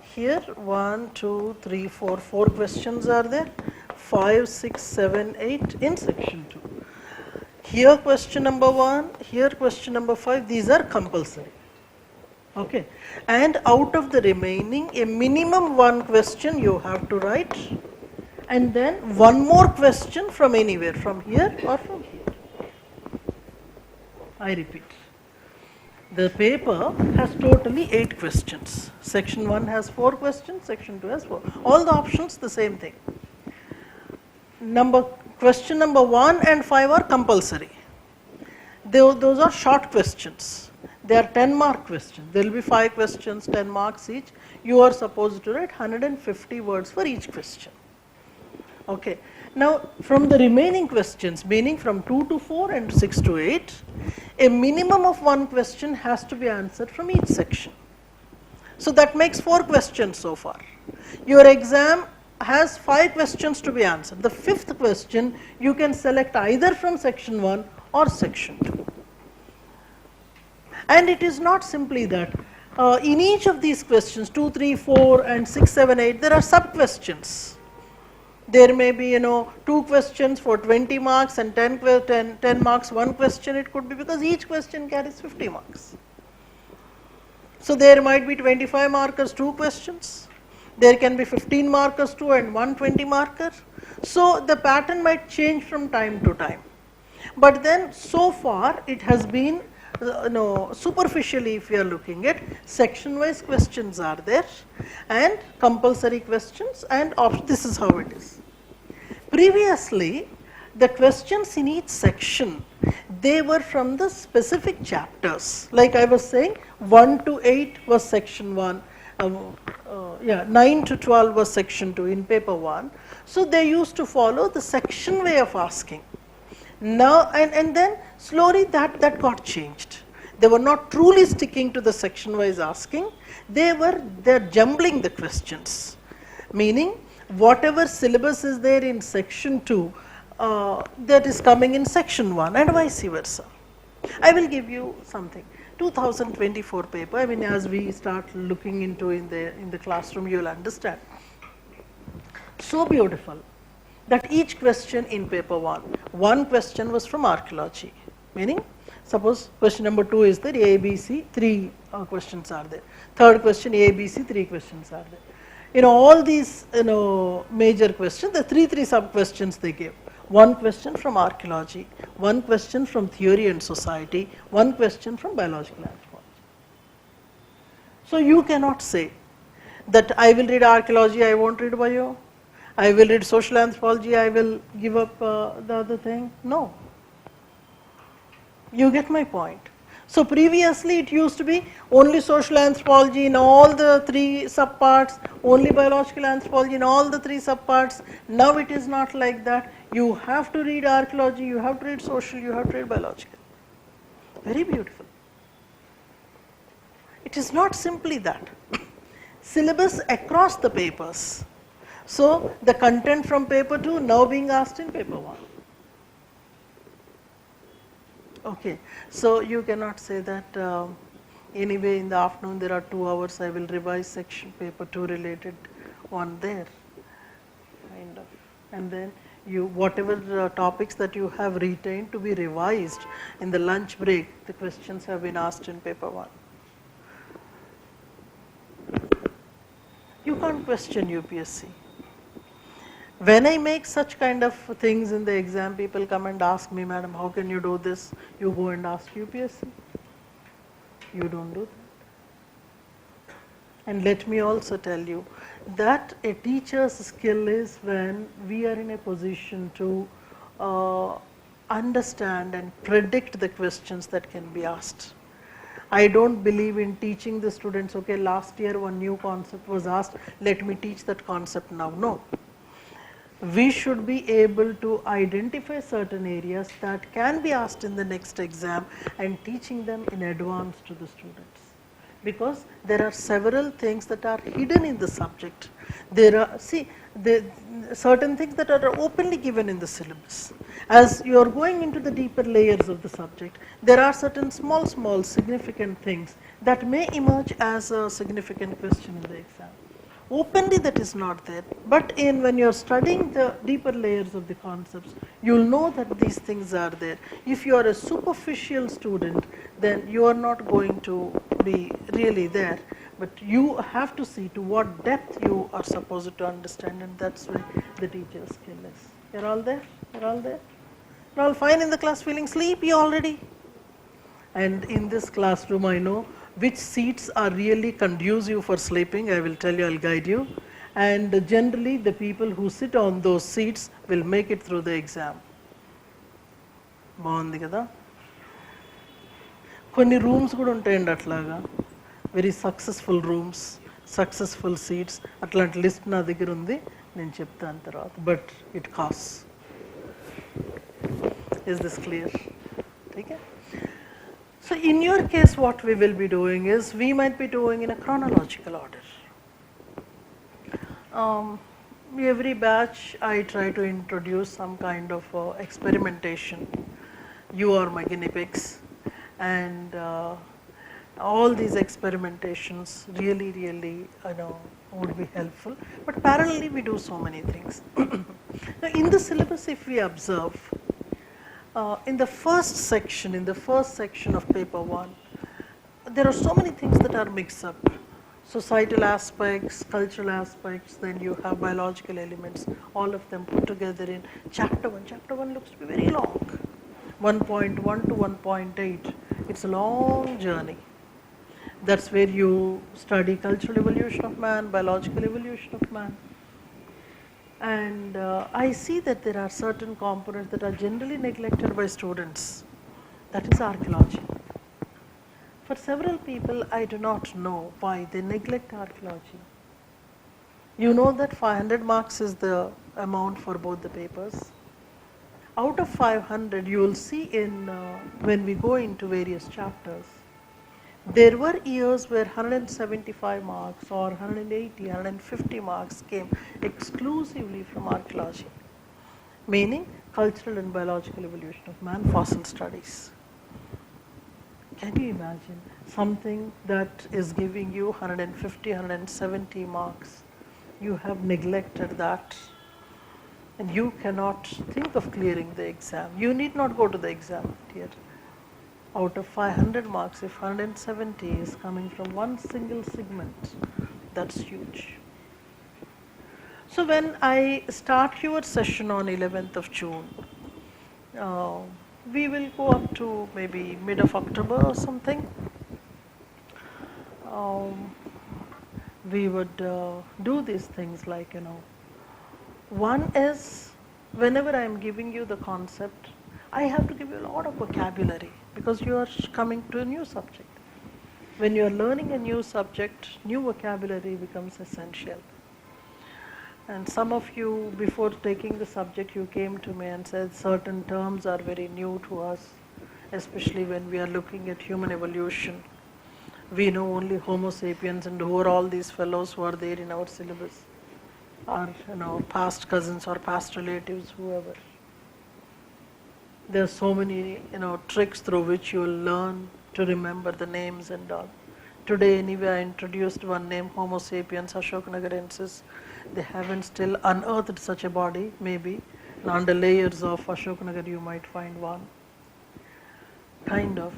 Here 1, 2, 3, 4, 4 questions are there, 5, 6, 7, 8 in section 2. Here question number 1, here question number 5, these are compulsory. Okay, and out of the remaining, a minimum 1 question you have to write, and then 1 more question from anywhere, from here or from here. I repeat, the paper has totally 8 questions. Section 1 has 4 questions, section 2 has 4. All the options the same thing. Question number 1 and 5 are compulsory. Those are short questions. They are 10-mark questions. There will be 5 questions, 10 marks each. You are supposed to write 150 words for each question. Okay. Now, from the remaining questions, meaning from 2 to 4 and 6 to 8, a minimum of 1 question has to be answered from each section. So that makes 4 questions so far. Your exam has 5 questions to be answered. The 5th question you can select either from section 1 or section 2. And it is not simply that. In each of these questions, 2, 3, 4 and 6, 7, 8, there are sub-questions. There may be 2 questions for 20 marks and 10 marks, 1 question it could be, because each question carries 50 marks. So there might be 25 markers, 2 questions. There can be 15 markers, 2 and 1 20 marker. So the pattern might change from time to time. But then so far it has been superficially, if you are looking at section wise questions are there and compulsory questions, and this is how it is. Previously the questions in each section, they were from the specific chapters. Like I was saying, 1 to 8 was section 1, 9 to 12 was section 2 in paper 1. So they used to follow the section way of asking. Now and then slowly that got changed. They were not truly sticking to the section wise asking. They're jumbling the questions, meaning whatever syllabus is there in section 2 that is coming in section 1 and vice versa. I will give you something. 2024 paper, I mean, as we start looking into in the classroom, you will understand. So beautiful that each question in paper 1 question was from archaeology, meaning suppose question number 2 is there, A, B, C, 3 questions are there. Third question, A, B, C, 3 questions are there. All these major questions, the 3 sub questions they gave. 1 question from archaeology, 1 question from theory and society, 1 question from biological anthropology. So you cannot say that I will read archaeology, I won't read bio. I will read social anthropology, I will give up the other thing. No. You get my point. So previously it used to be only social anthropology in all the 3 subparts, only biological anthropology in all the 3 subparts. Now it is not like that. You have to read archaeology, you have to read social, you have to read biological. Very beautiful. It is not simply that. Syllabus across the papers. So the content from paper 2 now being asked in paper 1. Okay, so you cannot say that anyway in the afternoon there are 2 hours, I will revise section paper 2 related one there, kind of. And then whatever topics that you have retained to be revised in the lunch break, the questions have been asked in paper 1. You can't question UPSC. When I make such kind of things in the exam, people come and ask me, madam, how can you do this? You go and ask UPSC. You don't do that. And let me also tell you that a teacher's skill is when we are in a position to understand and predict the questions that can be asked. I don't believe in teaching the students, okay, last year one new concept was asked, let me teach that concept now. No. We should be able to identify certain areas that can be asked in the next exam and teaching them in advance to the students. Because there are several things that are hidden in the subject. There are, certain things that are openly given in the syllabus. As you are going into the deeper layers of the subject, there are certain small significant things that may emerge as a significant question in the exam. Openly that is not there, but when you are studying the deeper layers of the concepts, you will know that these things are there. If you are a superficial student, then you are not going to be really there, but you have to see to what depth you are supposed to understand, and that's where the teacher's skill is. You're all there? You're all there? You're all fine in the class, feeling sleepy already? And in this classroom I know which seats are really conducive for sleeping. I will tell you, I'll guide you. And generally the people who sit on those seats will make it through the exam. బాగుంది కదా? కొన్ని rooms కూడా ఉంటాయండి అట్లాగా, very successful rooms, successful seats, అట్లాంటి list నా దగ్గర ఉంది, నేను చెప్తాను తర్వాత. But it cost. Is this clear? Okay. So in your case what we will be doing is, we might be doing in a chronological order. every batch I try to introduce some kind of experimentation. You are my guinea pigs, and all these experimentations really, really, would be helpful. But parallelly, we do so many things. Now, in the syllabus, if we observe, in the first section of paper 1, there are so many things that are mixed up. Societal aspects, cultural aspects, then you have biological elements, all of them put together in chapter 1. Chapter 1 looks to be very long, 1.1 to 1.8. It's a long journey. That's where you study cultural evolution of man, biological evolution of man. And I see that there are certain components that are generally neglected by students. That is archaeology. For several people, I do not know why they neglect archaeology. You know that 500 marks is the amount for both the papers. Out of 500, you will see in when we go into various chapters, there were years where 175 marks or 180, 150 marks came exclusively from archaeology, meaning cultural and biological evolution of man, fossil studies. Can you imagine something that is giving you 150, 170 marks? You have neglected that, and you cannot think of clearing the exam. You need not go to the exam yet. Out of 500 marks, if 170 is coming from one single segment, that's huge. So when I start your session on 11th of June, we will go up to maybe mid of October or something. We would do these things like, one is whenever I am giving you the concept, I have to give you a lot of vocabulary because you are coming to a new subject. When you are learning a new subject, new vocabulary becomes essential. And some of you, before taking the subject, you came to me and said certain terms are very new to us, especially when we are looking at human evolution. We know only Homo sapiens, and who are all these fellows who are there in our syllabus? Our past cousins or past relatives, whoever. There are so many tricks through which you will learn to remember the names and all. Today anyway I introduced one name, Homo sapiens ashoknagarensis. They haven't still unearthed such a body, maybe. And under layers of Ashoknagar you might find one. Kind of.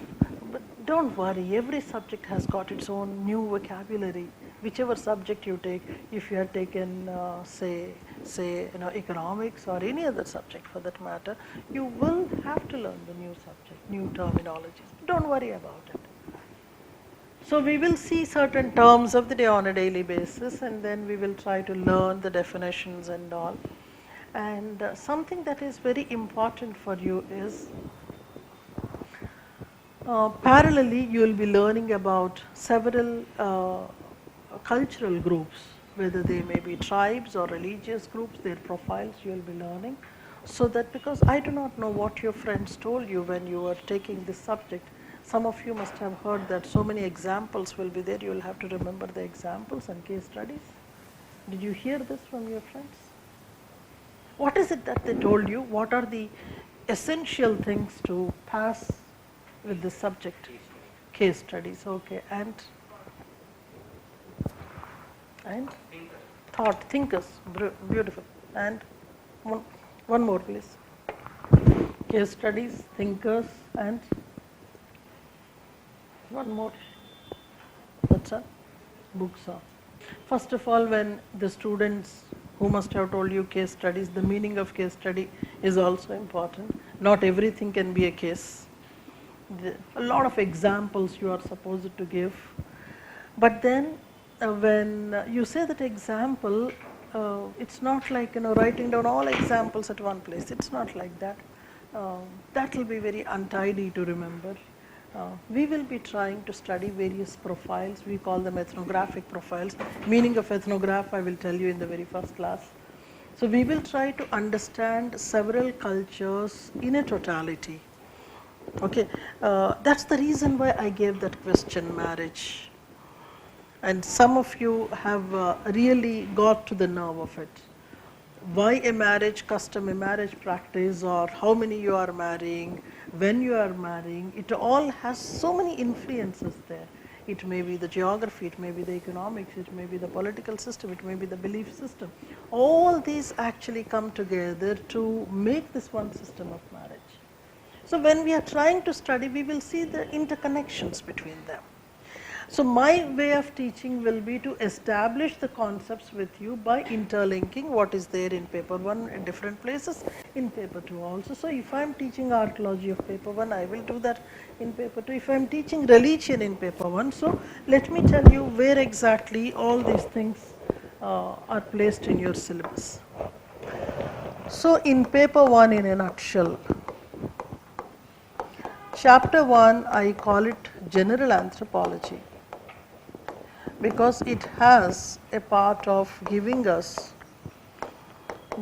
But don't worry, every subject has got its own new vocabulary. Whichever subject you take, if you have taken say economics or any other subject for that matter, you will have to learn the new subject, new terminologies. Don't worry about it. So we will see certain terms of the day on a daily basis, and then we will try to learn the definitions and all. And something that is very important for you is parallelly you will be learning about several cultural groups, whether they may be tribes or religious groups, their profiles you will be learning. So that, because I do not know what your friends told you when you were taking this subject. Some of you must have heard that so many examples will be there, you will have to remember the examples and case studies. Did you hear this from your friends? What is it that they told you? What are the essential things to pass with this subject? Case studies, okay. And thought, thinkers, beautiful. And one more please. Case studies, thinkers, and one more. That's all. Books are. First of all, when the students who must have told you case studies, the meaning of case study is also important. Not everything can be a case. A lot of examples you are supposed to give. But then when you say that example, it's not like writing down all examples at one place. It's not like that. That will be very untidy to remember. We will be trying to study various profiles. We call them ethnographic profiles. Meaning of ethnograph I will tell you in the very first class. So we will try to understand several cultures in a totality. Okay, that's the reason why I gave that question, marriage. And some of you have really got to the nerve of it. why a marriage custom, a marriage practice, or how many you are marrying, when you are marrying, it all has so many influences there. It may be the geography, it may be the economics, it may be the political system, it may be the belief system. All these actually come together to make this one system of marriage. So when we are trying to study, we will see the interconnections between them. So my way of teaching will be to establish the concepts with you by interlinking what is there in paper 1 in different places, in paper 2 also. So if I am teaching archaeology of paper 1, I will do that in paper 2. If I am teaching religion in paper 1, so let me tell you where exactly all these things are placed in your syllabus. So in paper 1 in a nutshell, chapter 1 I call it general anthropology, because it has a part of giving us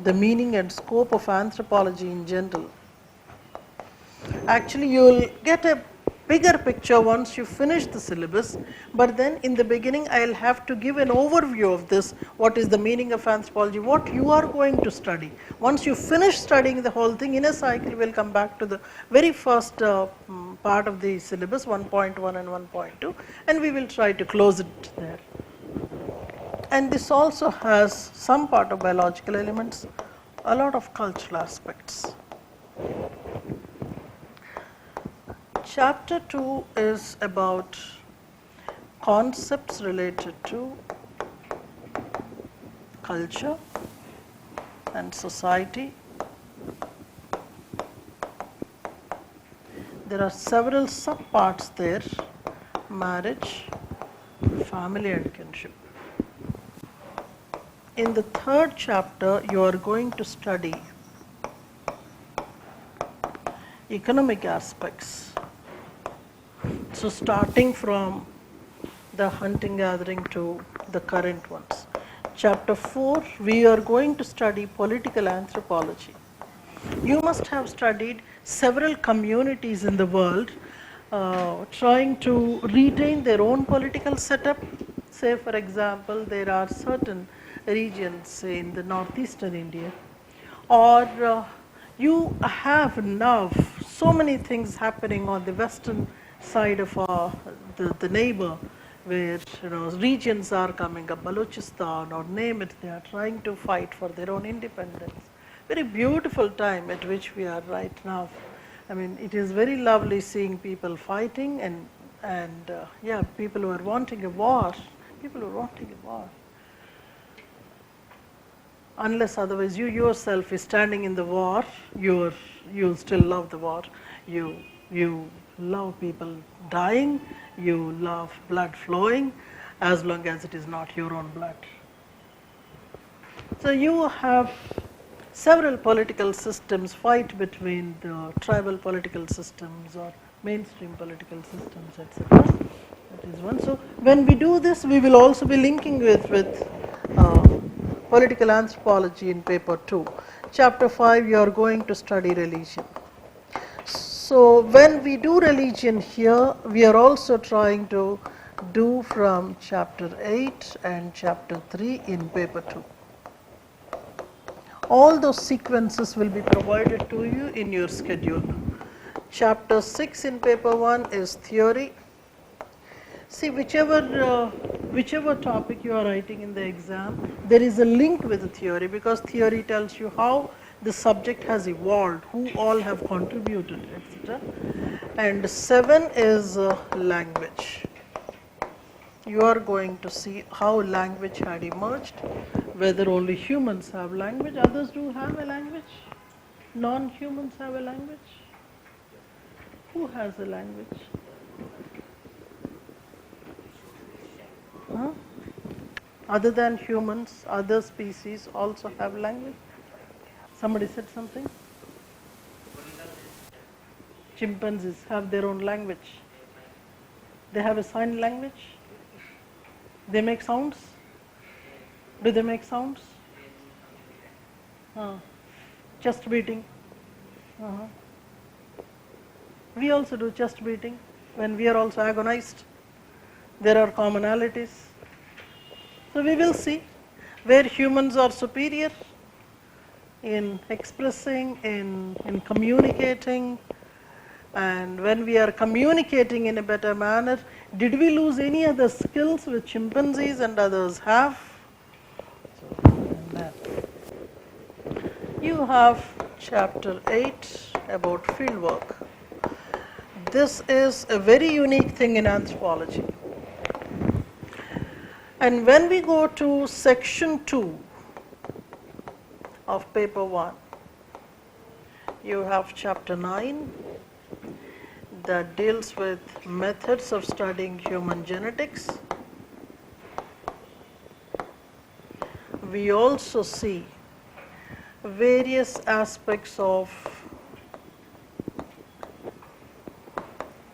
the meaning and scope of anthropology in general. Actually, you will get a bigger picture once you finish the syllabus, but then in the beginning I will have to give an overview of this, what is the meaning of anthropology, what you are going to study. Once you finish studying the whole thing, in a cycle we will come back to the very first part of the syllabus, 1.1 and 1.2, and we will try to close it there. And this also has some part of biological elements, a lot of cultural aspects. Chapter 2 is about concepts related to culture and society. There are several subparts there: marriage, family and kinship. In the third chapter, you are going to study economic aspects. So starting from the hunting gathering to the current ones. Chapter 4, we are going to study political anthropology. You must have studied several communities in the world trying to retain their own political setup. Say for example, there are certain regions in the northeastern India, or you have now so many things happening on the western side of the neighbor, where regions are coming up, Balochistan or name it, they are trying to fight for their own independence. Very beautiful time at which we are right now. I mean, it is very lovely seeing people fighting and yeah, people who are wanting a war, Unless otherwise you yourself is standing in the war, you still love the war. You love people dying, you love blood flowing, as long as it is not your own blood. So you have several political systems fight between the tribal political systems or mainstream political systems, etc. That is one. So when we do this, we will also be linking with political anthropology in paper 2. Chapter 5, you are going to study religion. So when we do religion here, we are also trying to do from chapter 8 and chapter 3 in paper 2. All those sequences will be provided to you in your schedule. Chapter 6 in paper 1 is theory. See, whichever topic you are writing in the exam, there is a link with the theory, because theory tells you how the subject has evolved, who all have contributed, etc. And 7 is language. You are going to see how language had emerged, whether only humans have language, others do have a language, non-humans have a language. Who has a language? Huh? Other than humans, other species also have language. Somebody said something? Chimpanzees have their own language. They have a sign language. They make sounds. Do they make sounds? Chest beating. We also do chest beating when we are also agonized. There are commonalities. So we will see where humans are superior, in expressing, in communicating, and when we are communicating in a better manner, did we lose any other skills which chimpanzees and others have? So, and then you have chapter 8 about fieldwork. This is a very unique thing in anthropology. And when we go to section 2 of paper 1, you have chapter 9 that deals with methods of studying human genetics. We also see various aspects of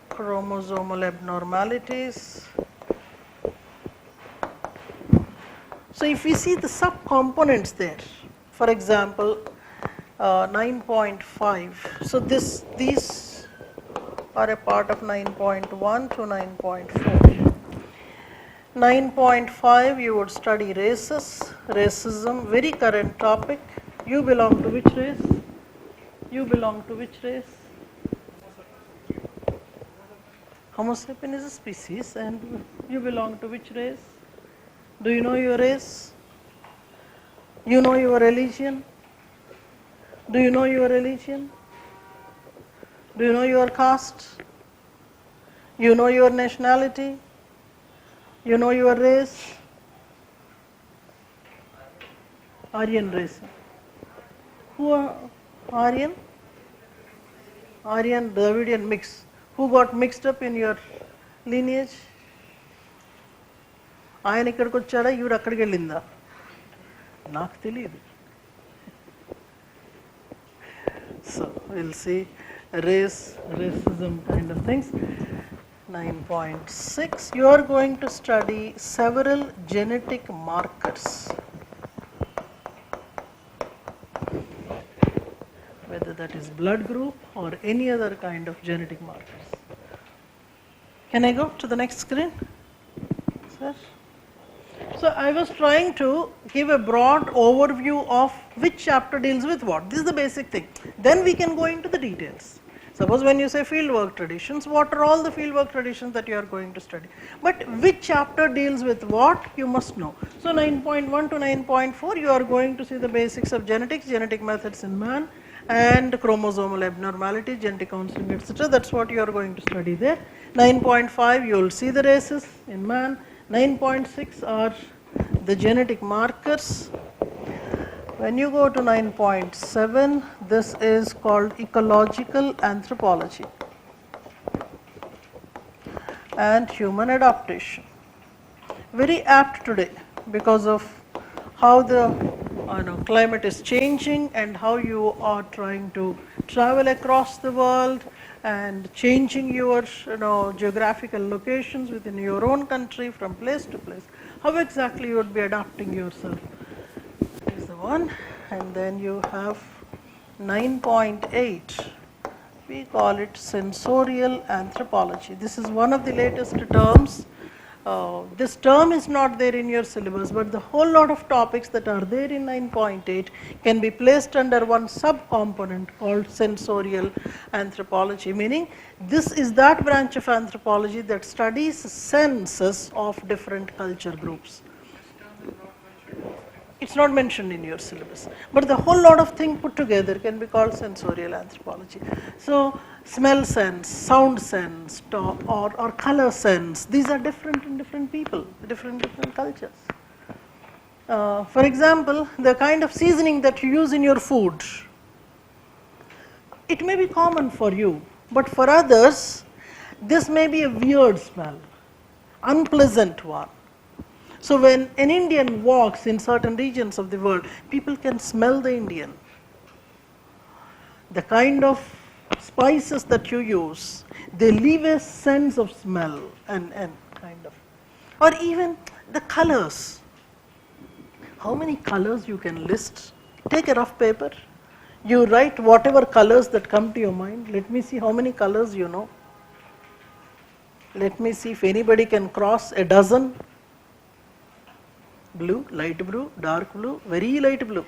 chromosomal abnormalities. So if we see the subcomponents there, for example, 9.5, so these are a part of 9.1 to 9.4. 9.5 you would study races, racism, very current topic. You belong to which race? You belong to which race? Homo sapien is a species, and you belong to which race? Do you know your race? You know your religion? Do you know your religion? Do you know your caste? You know your nationality? You know your race? Aryan race. Who are Aryan? Aryan, Dravidian mix. Who got mixed up in your lineage? ఆయన ఇక్కడికి వచ్చాడా ఈవిడ అక్కడికి వెళ్ళిందా నాకు తెలియదు. So we'll see race, racism kind of things. 9.6 you are going to study several genetic markers, whether that is blood group or any other kind of genetic markers. Can I go to the next screen, sir? So I was trying to give a broad overview of which chapter deals with what. This is the basic thing. Then we can go into the details. Suppose when you say fieldwork traditions, what are all the fieldwork traditions that you are going to study? But which chapter deals with what, you must know. So 9.1 to 9.4 you are going to see the basics of genetics, genetic methods in man, and chromosomal abnormality, genetic counseling, etc. That's what you are going to study there. 9.5 you will see the races in man. 9.6 are the genetic markers. When you go to 9.7, this is called ecological anthropology and human adaptation. Very apt today because of how the climate is changing and how you are trying to travel across the world and changing your geographical locations within your own country from place to place. How exactly you would be adapting yourself is the one. And then you have 9.8, we call it sensorial anthropology. This is one of the latest terms. This term is not there in your syllabus, but the whole lot of topics that are there in 9.8 can be placed under one sub-component called sensorial anthropology, meaning this is that branch of anthropology that studies senses of different culture groups. It's not mentioned in your syllabus, but the whole lot of thing put together can be called sensorial anthropology. So smell sense, sound sense, or color sense, these are different in different people, different cultures. For example, the kind of seasoning that you use in your food, it may be common for you, but for others this may be a weird smell, unpleasant one. So when an Indian walks in certain regions of the world, people can smell the Indian. The kind of spices that you use, they leave a sense of smell and kind of, or even the colors. How many colors you can list? Take a rough paper, you write whatever colors that come to your mind. Let me see how many colors you know. Let me see if anybody can cross a dozen. Blue, light blue, dark blue, very light blue.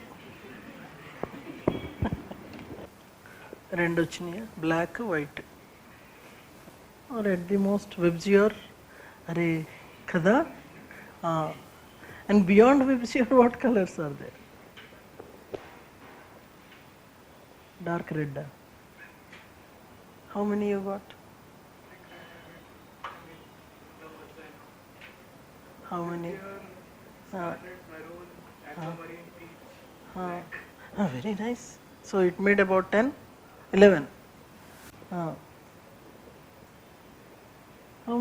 రెండు వచ్చినాయి, black white. Red the most, VIBGYOR, అరే కదా. And beyond VIBGYOR what colours are there? Dark red. How many you got? How many? Very nice. So it made about 10, 11. How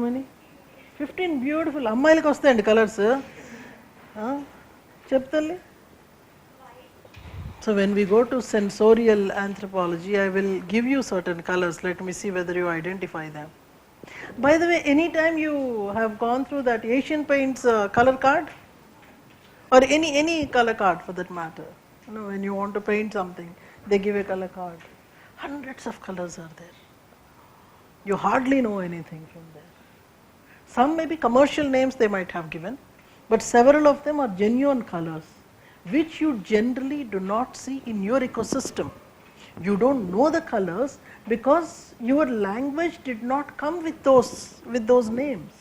many? 15. Beautiful. అమ్మాయిలకి వస్తాయండి colours చెప్తాలి. So when we go to sensorial anthropology, I will give you certain colors. Let me see whether you identify them. By the way, anytime you have gone through that Asian Paints color card, or any color card for that matter, you know, when you want to paint something, they give a color card. Hundreds of colors are there. You hardly know anything from there. Some may be commercial names they might have given, but several of them are genuine colors, which you generally do not see in your ecosystem. You don't know the colors because your language did not come with those names.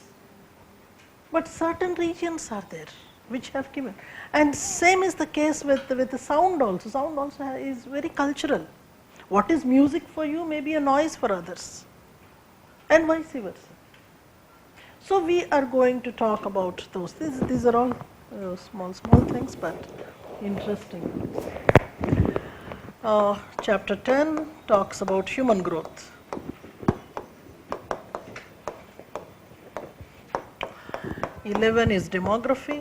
But certain regions are there which have given. And same is the case with the sound also. Sound also is very cultural. What is music for you may be a noise for others, and vice versa. So we are going to talk about those. These are all small things, but interesting. Chapter 10 talks about human growth. 11 is demography.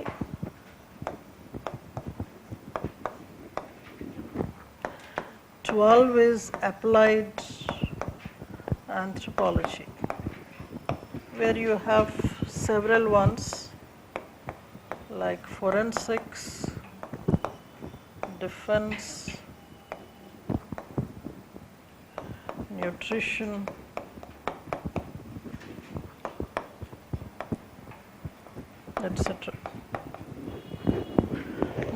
12 is applied anthropology, where you have several ones like forensics, defense, nutrition, etc.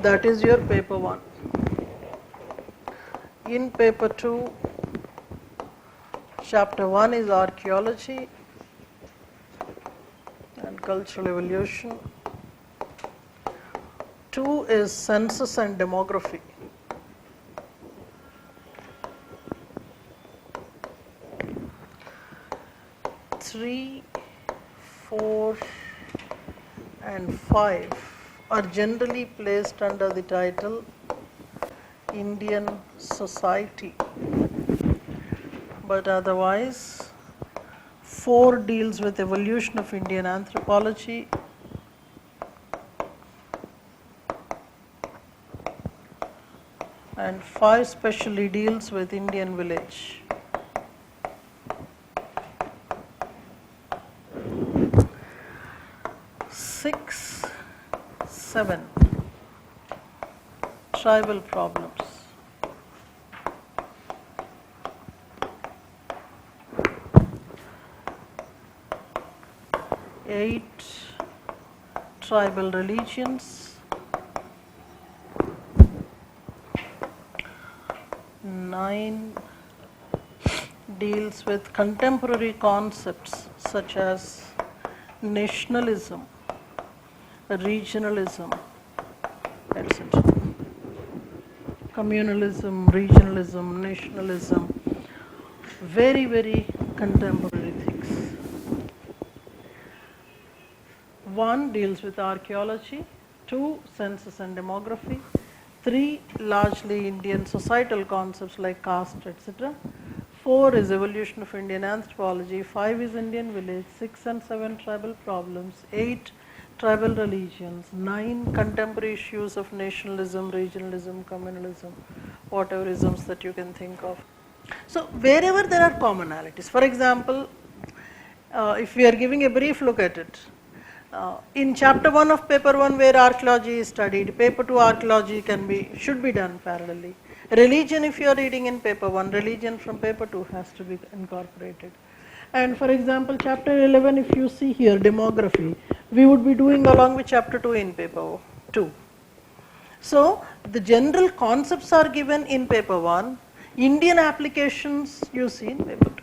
That is your paper 1. In paper 2, chapter 1 is archaeology and cultural evolution. 2 is census and demography. 3, 4 and 5 are generally placed under the title Indian Society, but otherwise 4 deals with evolution of Indian anthropology, and 5 specially deals with Indian village. 6, 7 tribal problems. 8 tribal religions. 9 deals with contemporary concepts such as nationalism, regionalism, etc. Communalism, regionalism, nationalism, very, very contemporary things. 1 deals with archaeology, 2 census and demography, 3 largely Indian societal concepts like caste, etc. 4 is evolution of Indian anthropology, 5 is Indian village, 6 and 7 tribal problems, 8 tribal religions, 9 contemporary issues of nationalism, regionalism, communalism, whatever isms that you can think of. So wherever there are commonalities, for example, if we are giving a brief look at it, in chapter 1 of paper 1 where archaeology is studied, paper 2 archaeology should be done parallelly. Religion, if you are reading in paper 1, religion from paper 2 has to be incorporated. And for example, chapter 11, if you see here, demography, we would be doing along with chapter 2 in paper 2. So the general concepts are given in paper 1. Indian applications you see in paper 2.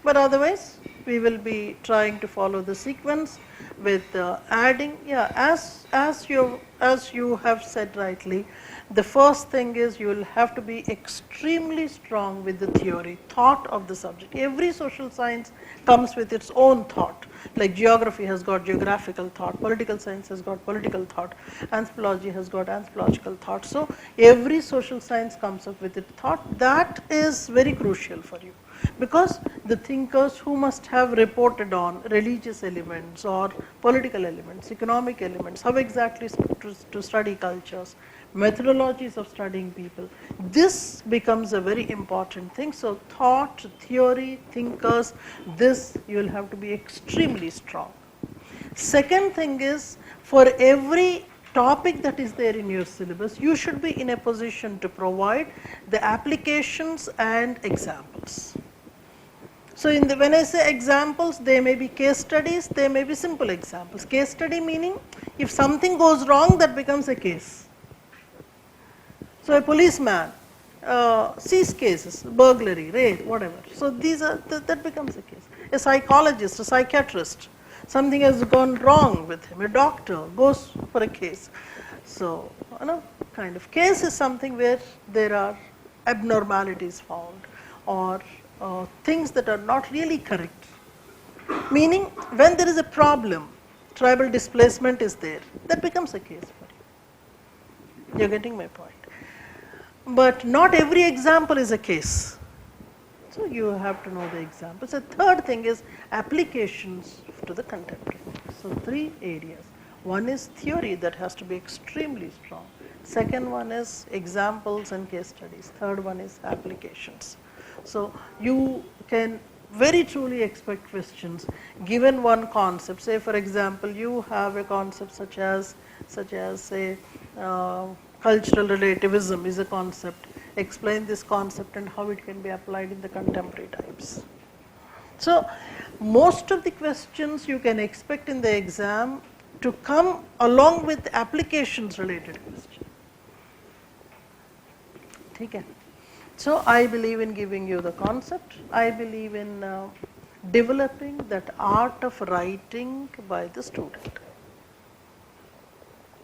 But otherwise, we will be trying to follow the sequence with adding, yeah, as you have said rightly, the first thing is you will have to be extremely strong with the theory, thought of the subject. Every social science comes with its own thought. Like geography has got geographical thought, political science has got political thought, anthropology has got anthropological thought. So every social science comes up with its thought. That is very crucial for you, because the thinkers who must have reported on religious elements or political elements, economic elements, how exactly to study cultures, methodologies of studying people, this becomes a very important thing. So thought, theory, thinkers, this you will have to be extremely strong. Second thing is, for every topic that is there in your syllabus, you should be in a position to provide the applications and examples. So when I say examples, they may be case studies, they may be simple examples. Case study meaning if something goes wrong, that becomes a case. So a policeman sees cases, burglary, rape, whatever. So that becomes a case. A psychologist, a psychiatrist, something has gone wrong with him. A doctor goes for a case. So, kind of case is something where there are abnormalities found, or things that are not really correct. Meaning, when there is a problem, tribal displacement is there, that becomes a case for you. You're getting my point. But not every example is a case. So you have to know the examples. The third thing is applications to the contemporary. So 3 areas. One is theory that has to be extremely strong. Second one is examples and case studies. Third one is applications. So you can very truly expect questions given one concept. Say for example, you have a concept such as say cultural relativism is a concept. Explain this concept and how it can be applied in the contemporary times. So most of the questions you can expect in the exam to come along with applications related questions. Okay. So I believe in giving you the concept. I believe in developing that art of writing by the student.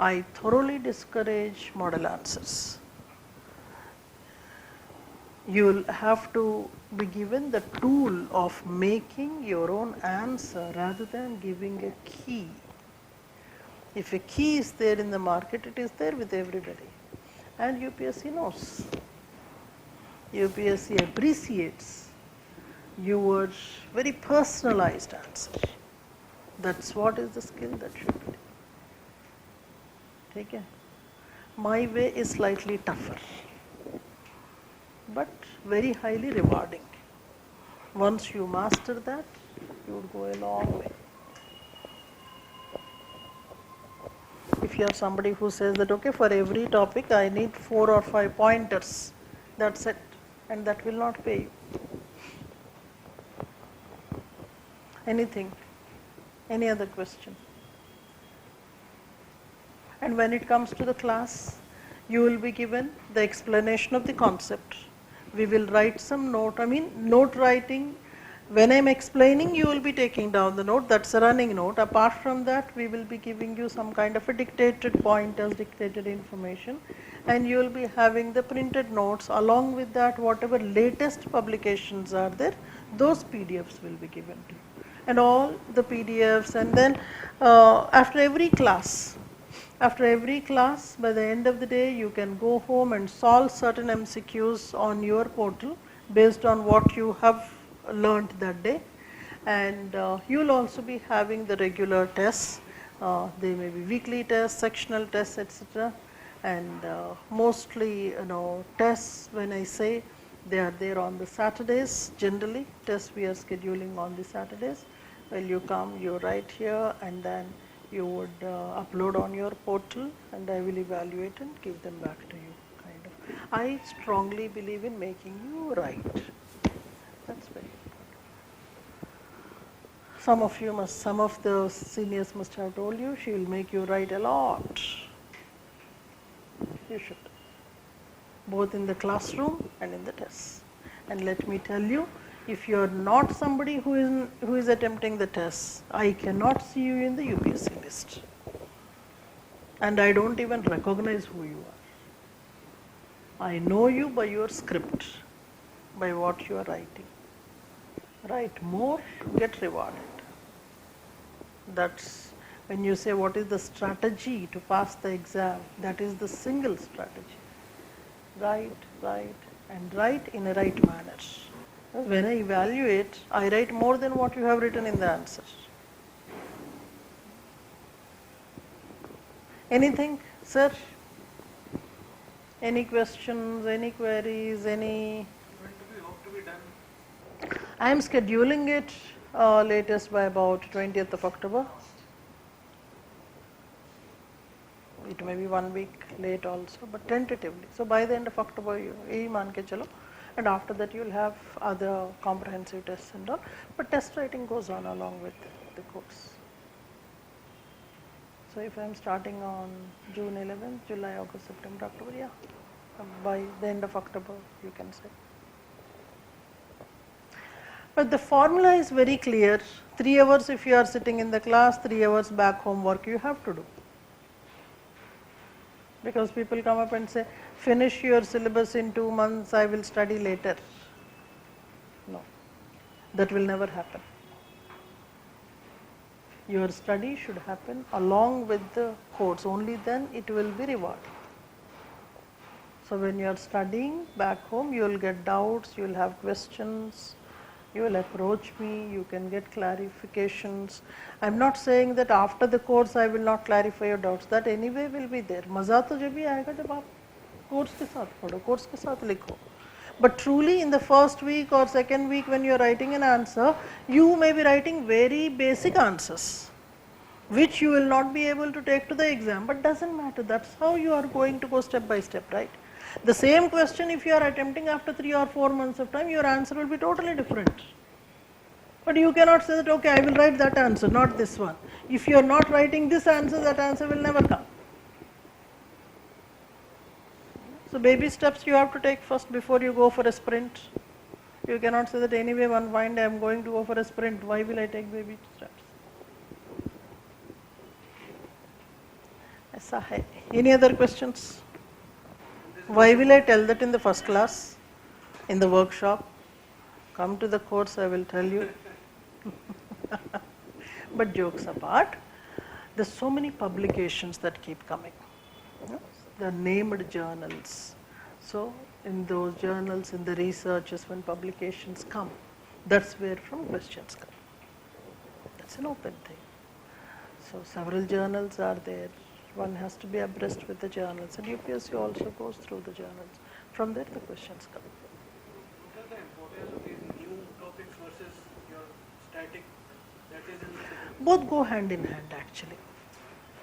I thoroughly discourage model answers. You will have to be given the tool of making your own answer rather than giving a key. If a key is there in the market, it is there with everybody. And UPSC knows. UPSC appreciates your very personalized answer. That's what is the skill that should be. Take care. My way is slightly tougher, but very highly rewarding. Once you master that, you would go a long way. If you have somebody who says that, okay, for every topic I need 4 or 5 pointers, that's it, and that will not pay you. Anything? Any other question? And when it comes to the class, you will be given the explanation of the concept. We will write some note. Note writing, when I am explaining, you will be taking down the note. That's a running note. Apart from that, we will be giving you some kind of a dictated pointers, dictated information, and you will be having the printed notes. Along with that, whatever latest publications are there, those PDFs will be given to you. And all the PDFs, and then after every class, by the end of the day, you can go home and solve certain MCQs on your portal based on what you have learned that day. And you will also be having the regular tests. They may be weekly tests, sectional tests, etc. And mostly, tests, when I say, they are there on the Saturdays. Generally, tests we are scheduling on the Saturdays. Well, you come, you write here, and then you would upload on your portal, and I will evaluate and give them back to you, kind of. I strongly believe in making you write. That's very important. Some of the seniors must have told you, she will make you write a lot. You should. both in the classroom and in the tests. And let me tell you, if you are not somebody who is attempting the tests, I cannot see you in the UPSC list. And I don't even recognize who you are. I know you by your script, by what you are writing. Write more, get rewarded. That's when you say what is the strategy to pass the exam, that is the single strategy. Write, write, and write in a right manner. When I evaluate, I write more than what you have written in the answer. Anything, sir? Any questions, any queries, any? When do we hope to be done? I am scheduling it latest by about 20th of October. It may be 1 week late also, but tentatively. So by the end of October, you maan ke chalo. And after that you will have other comprehensive tests and all. But test writing goes on along with the course. So if I am starting on June 11th, July, August, September, October, yeah. By the end of October, you can say. But the formula is very clear. 3 hours if you are sitting in the class, 3 hours back home work you have to do. Because people come up and say, finish your syllabus in 2 months, I will study later. No, that will never happen. Your study should happen along with the course, only then it will be rewarding. So when you are studying back home, you will get doubts, you will have questions, you will approach me, you can get clarifications. I am not saying that after the course I will not clarify your doubts, that anyway will be there. मज़ा तो जब भी आएगा जब आप course के साथ पढ़ो, कोर्स के साथ लिखो. But truly in the first week or second week when you are writing an answer, you may be writing very basic answers, which you will not be able to take to the exam, but doesn't matter. That's how you are going to go step by step, right? The same question if you are attempting after 3 or 4 months of time, your answer will be totally different. But you cannot say that, okay, I will write that answer, not this one. If you are not writing this answer, that answer will never come. So baby steps you have to take first before you go for a sprint. You cannot say that anyway one fine day I am going to go for a sprint, why will I take baby steps? ऐसा है. Any other questions? Why will I tell that in the first class, in the workshop? Come to the course, I will tell you. But jokes apart, there are so many publications that keep coming. They are named journals. So in those journals, in the researches, when publications come, that's where from questions come. That's an open thing. So several journals are there. One has to be abreast with the journals, and UPSC also goes through the journals. From there the questions come. What are the importance of these new topics versus your static that is in the Both go hand in hand actually.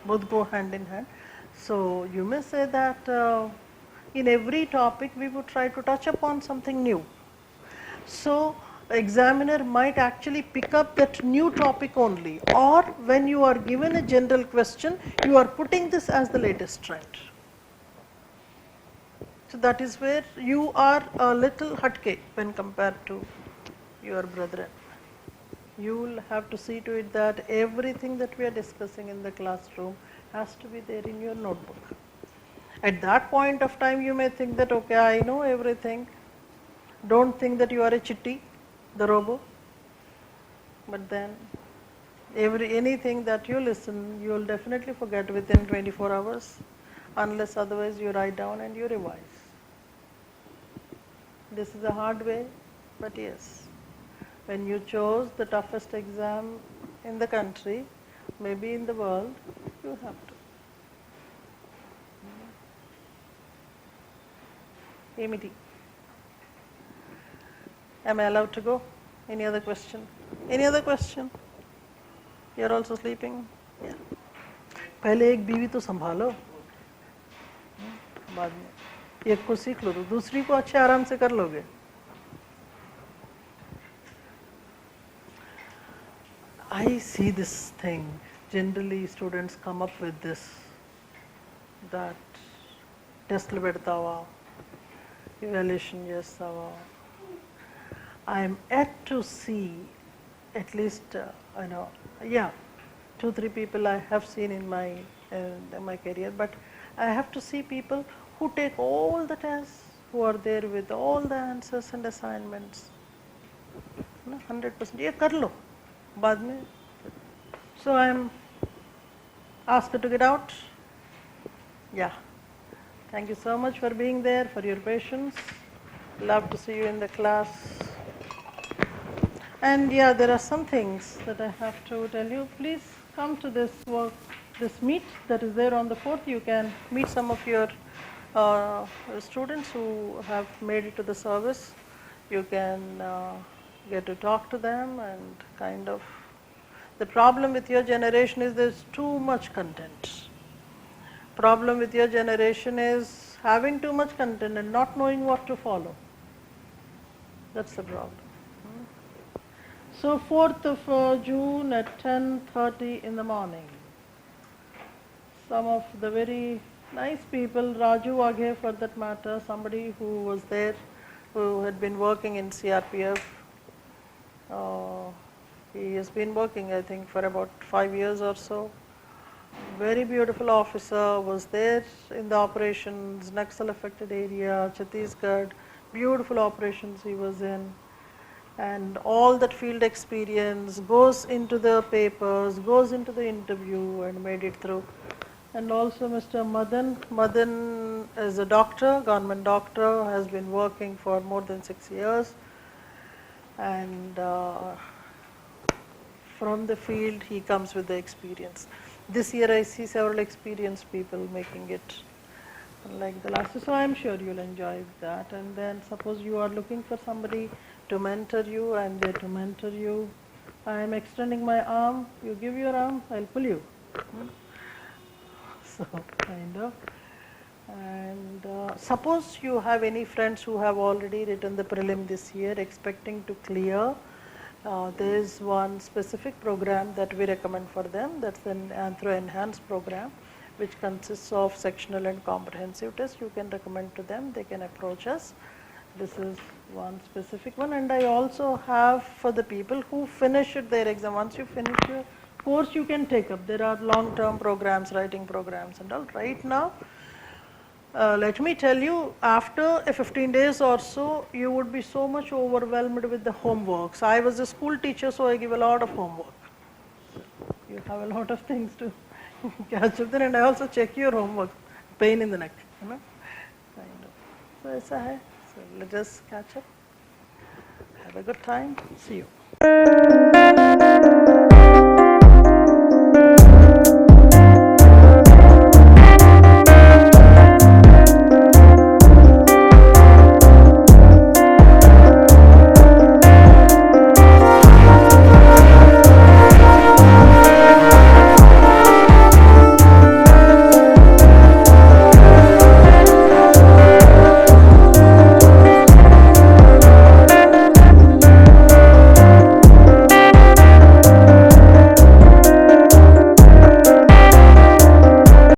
Both go hand in hand. So you may say that in every topic we would try to touch upon something new. So examiner might actually pick up that new topic only, or when you are given a general question, you are putting this as the latest trend. So that is where you are a little hatke when compared to your brethren. You will have to see to it that everything that we are discussing in the classroom has to be there in your notebook. At that point of time you may think that, okay, I know everything. Don't think that you are a chitty, the robo. But then anything that you listen, you will definitely forget within 24 hours, unless otherwise you write down and you revise. This is a hard way, but yes. When you chose the toughest exam in the country, maybe in the world, you have to. Amity. Am I allowed to go? Any other question? Any other question? You are also sleeping? Yeah. पहले एक बीवी तो संभालो, बाद में एक को सीख लो तो दूसरी को अच्छे आराम से कर लोगे. I see this thing. Generally, students come up with this, that test lo pedtawa, evaluation చేస్తావా? I'm yet to see at least, yeah, 2-3 people I have seen in my career, but I have to see people who take all the tests, who are there with all the answers and assignments. 100%, ये कर लो बाद में. So I'm asked to get out. Yeah. Thank you so much for being there, for your patience. Love to see you in the class. And yeah, there are some things that I have to tell you. Please come to this work, this meet that is there on the 4th. You can meet some of your students who have made it to the service. You can get to talk to them and kind of. The problem with your generation is there's too much content. Problem with your generation is having too much content and not knowing what to follow. That's the problem. So 4th of June at 10:30 in the morning. Some of the very nice people, Raju Aghe for that matter, somebody who was there, who had been working in CRPF. He has been working, I think, for about 5 years or so. Very beautiful officer, was there in the operations, Naxal affected area, Chhattisgarh, beautiful operations he was in. And all that field experience goes into the papers, goes into the interview and made it through. And also Mr. Madan is a doctor, government doctor, has been working for more than 6 years. And from the field he comes with the experience. This year I see several experienced people making it like the last year, so I am sure you'll enjoy that. And then suppose you are looking for somebody to mentor you, I am there to mentor you. I am extending my arm, you give your arm, I'll pull you. So kind of. And suppose you have any friends who have already written the prelim this year expecting to clear, there is one specific program that we recommend for them. That's an Anthro Enhanced program, which consists of sectional and comprehensive tests. You can recommend to them, they can approach us. This is one specific one. And I also have for the people who finished their exam, once you finish your course you can take up. There are long-term programs, writing programs and all. Right now, let me tell you, after 15 days or so, you would be so much overwhelmed with the homeworks. I was a school teacher, so I give a lot of homework. You have a lot of things to catch up there, and I also check your homework. Pain in the neck, kind of. So aisa hai. So let us catch up. Have a good time. See you.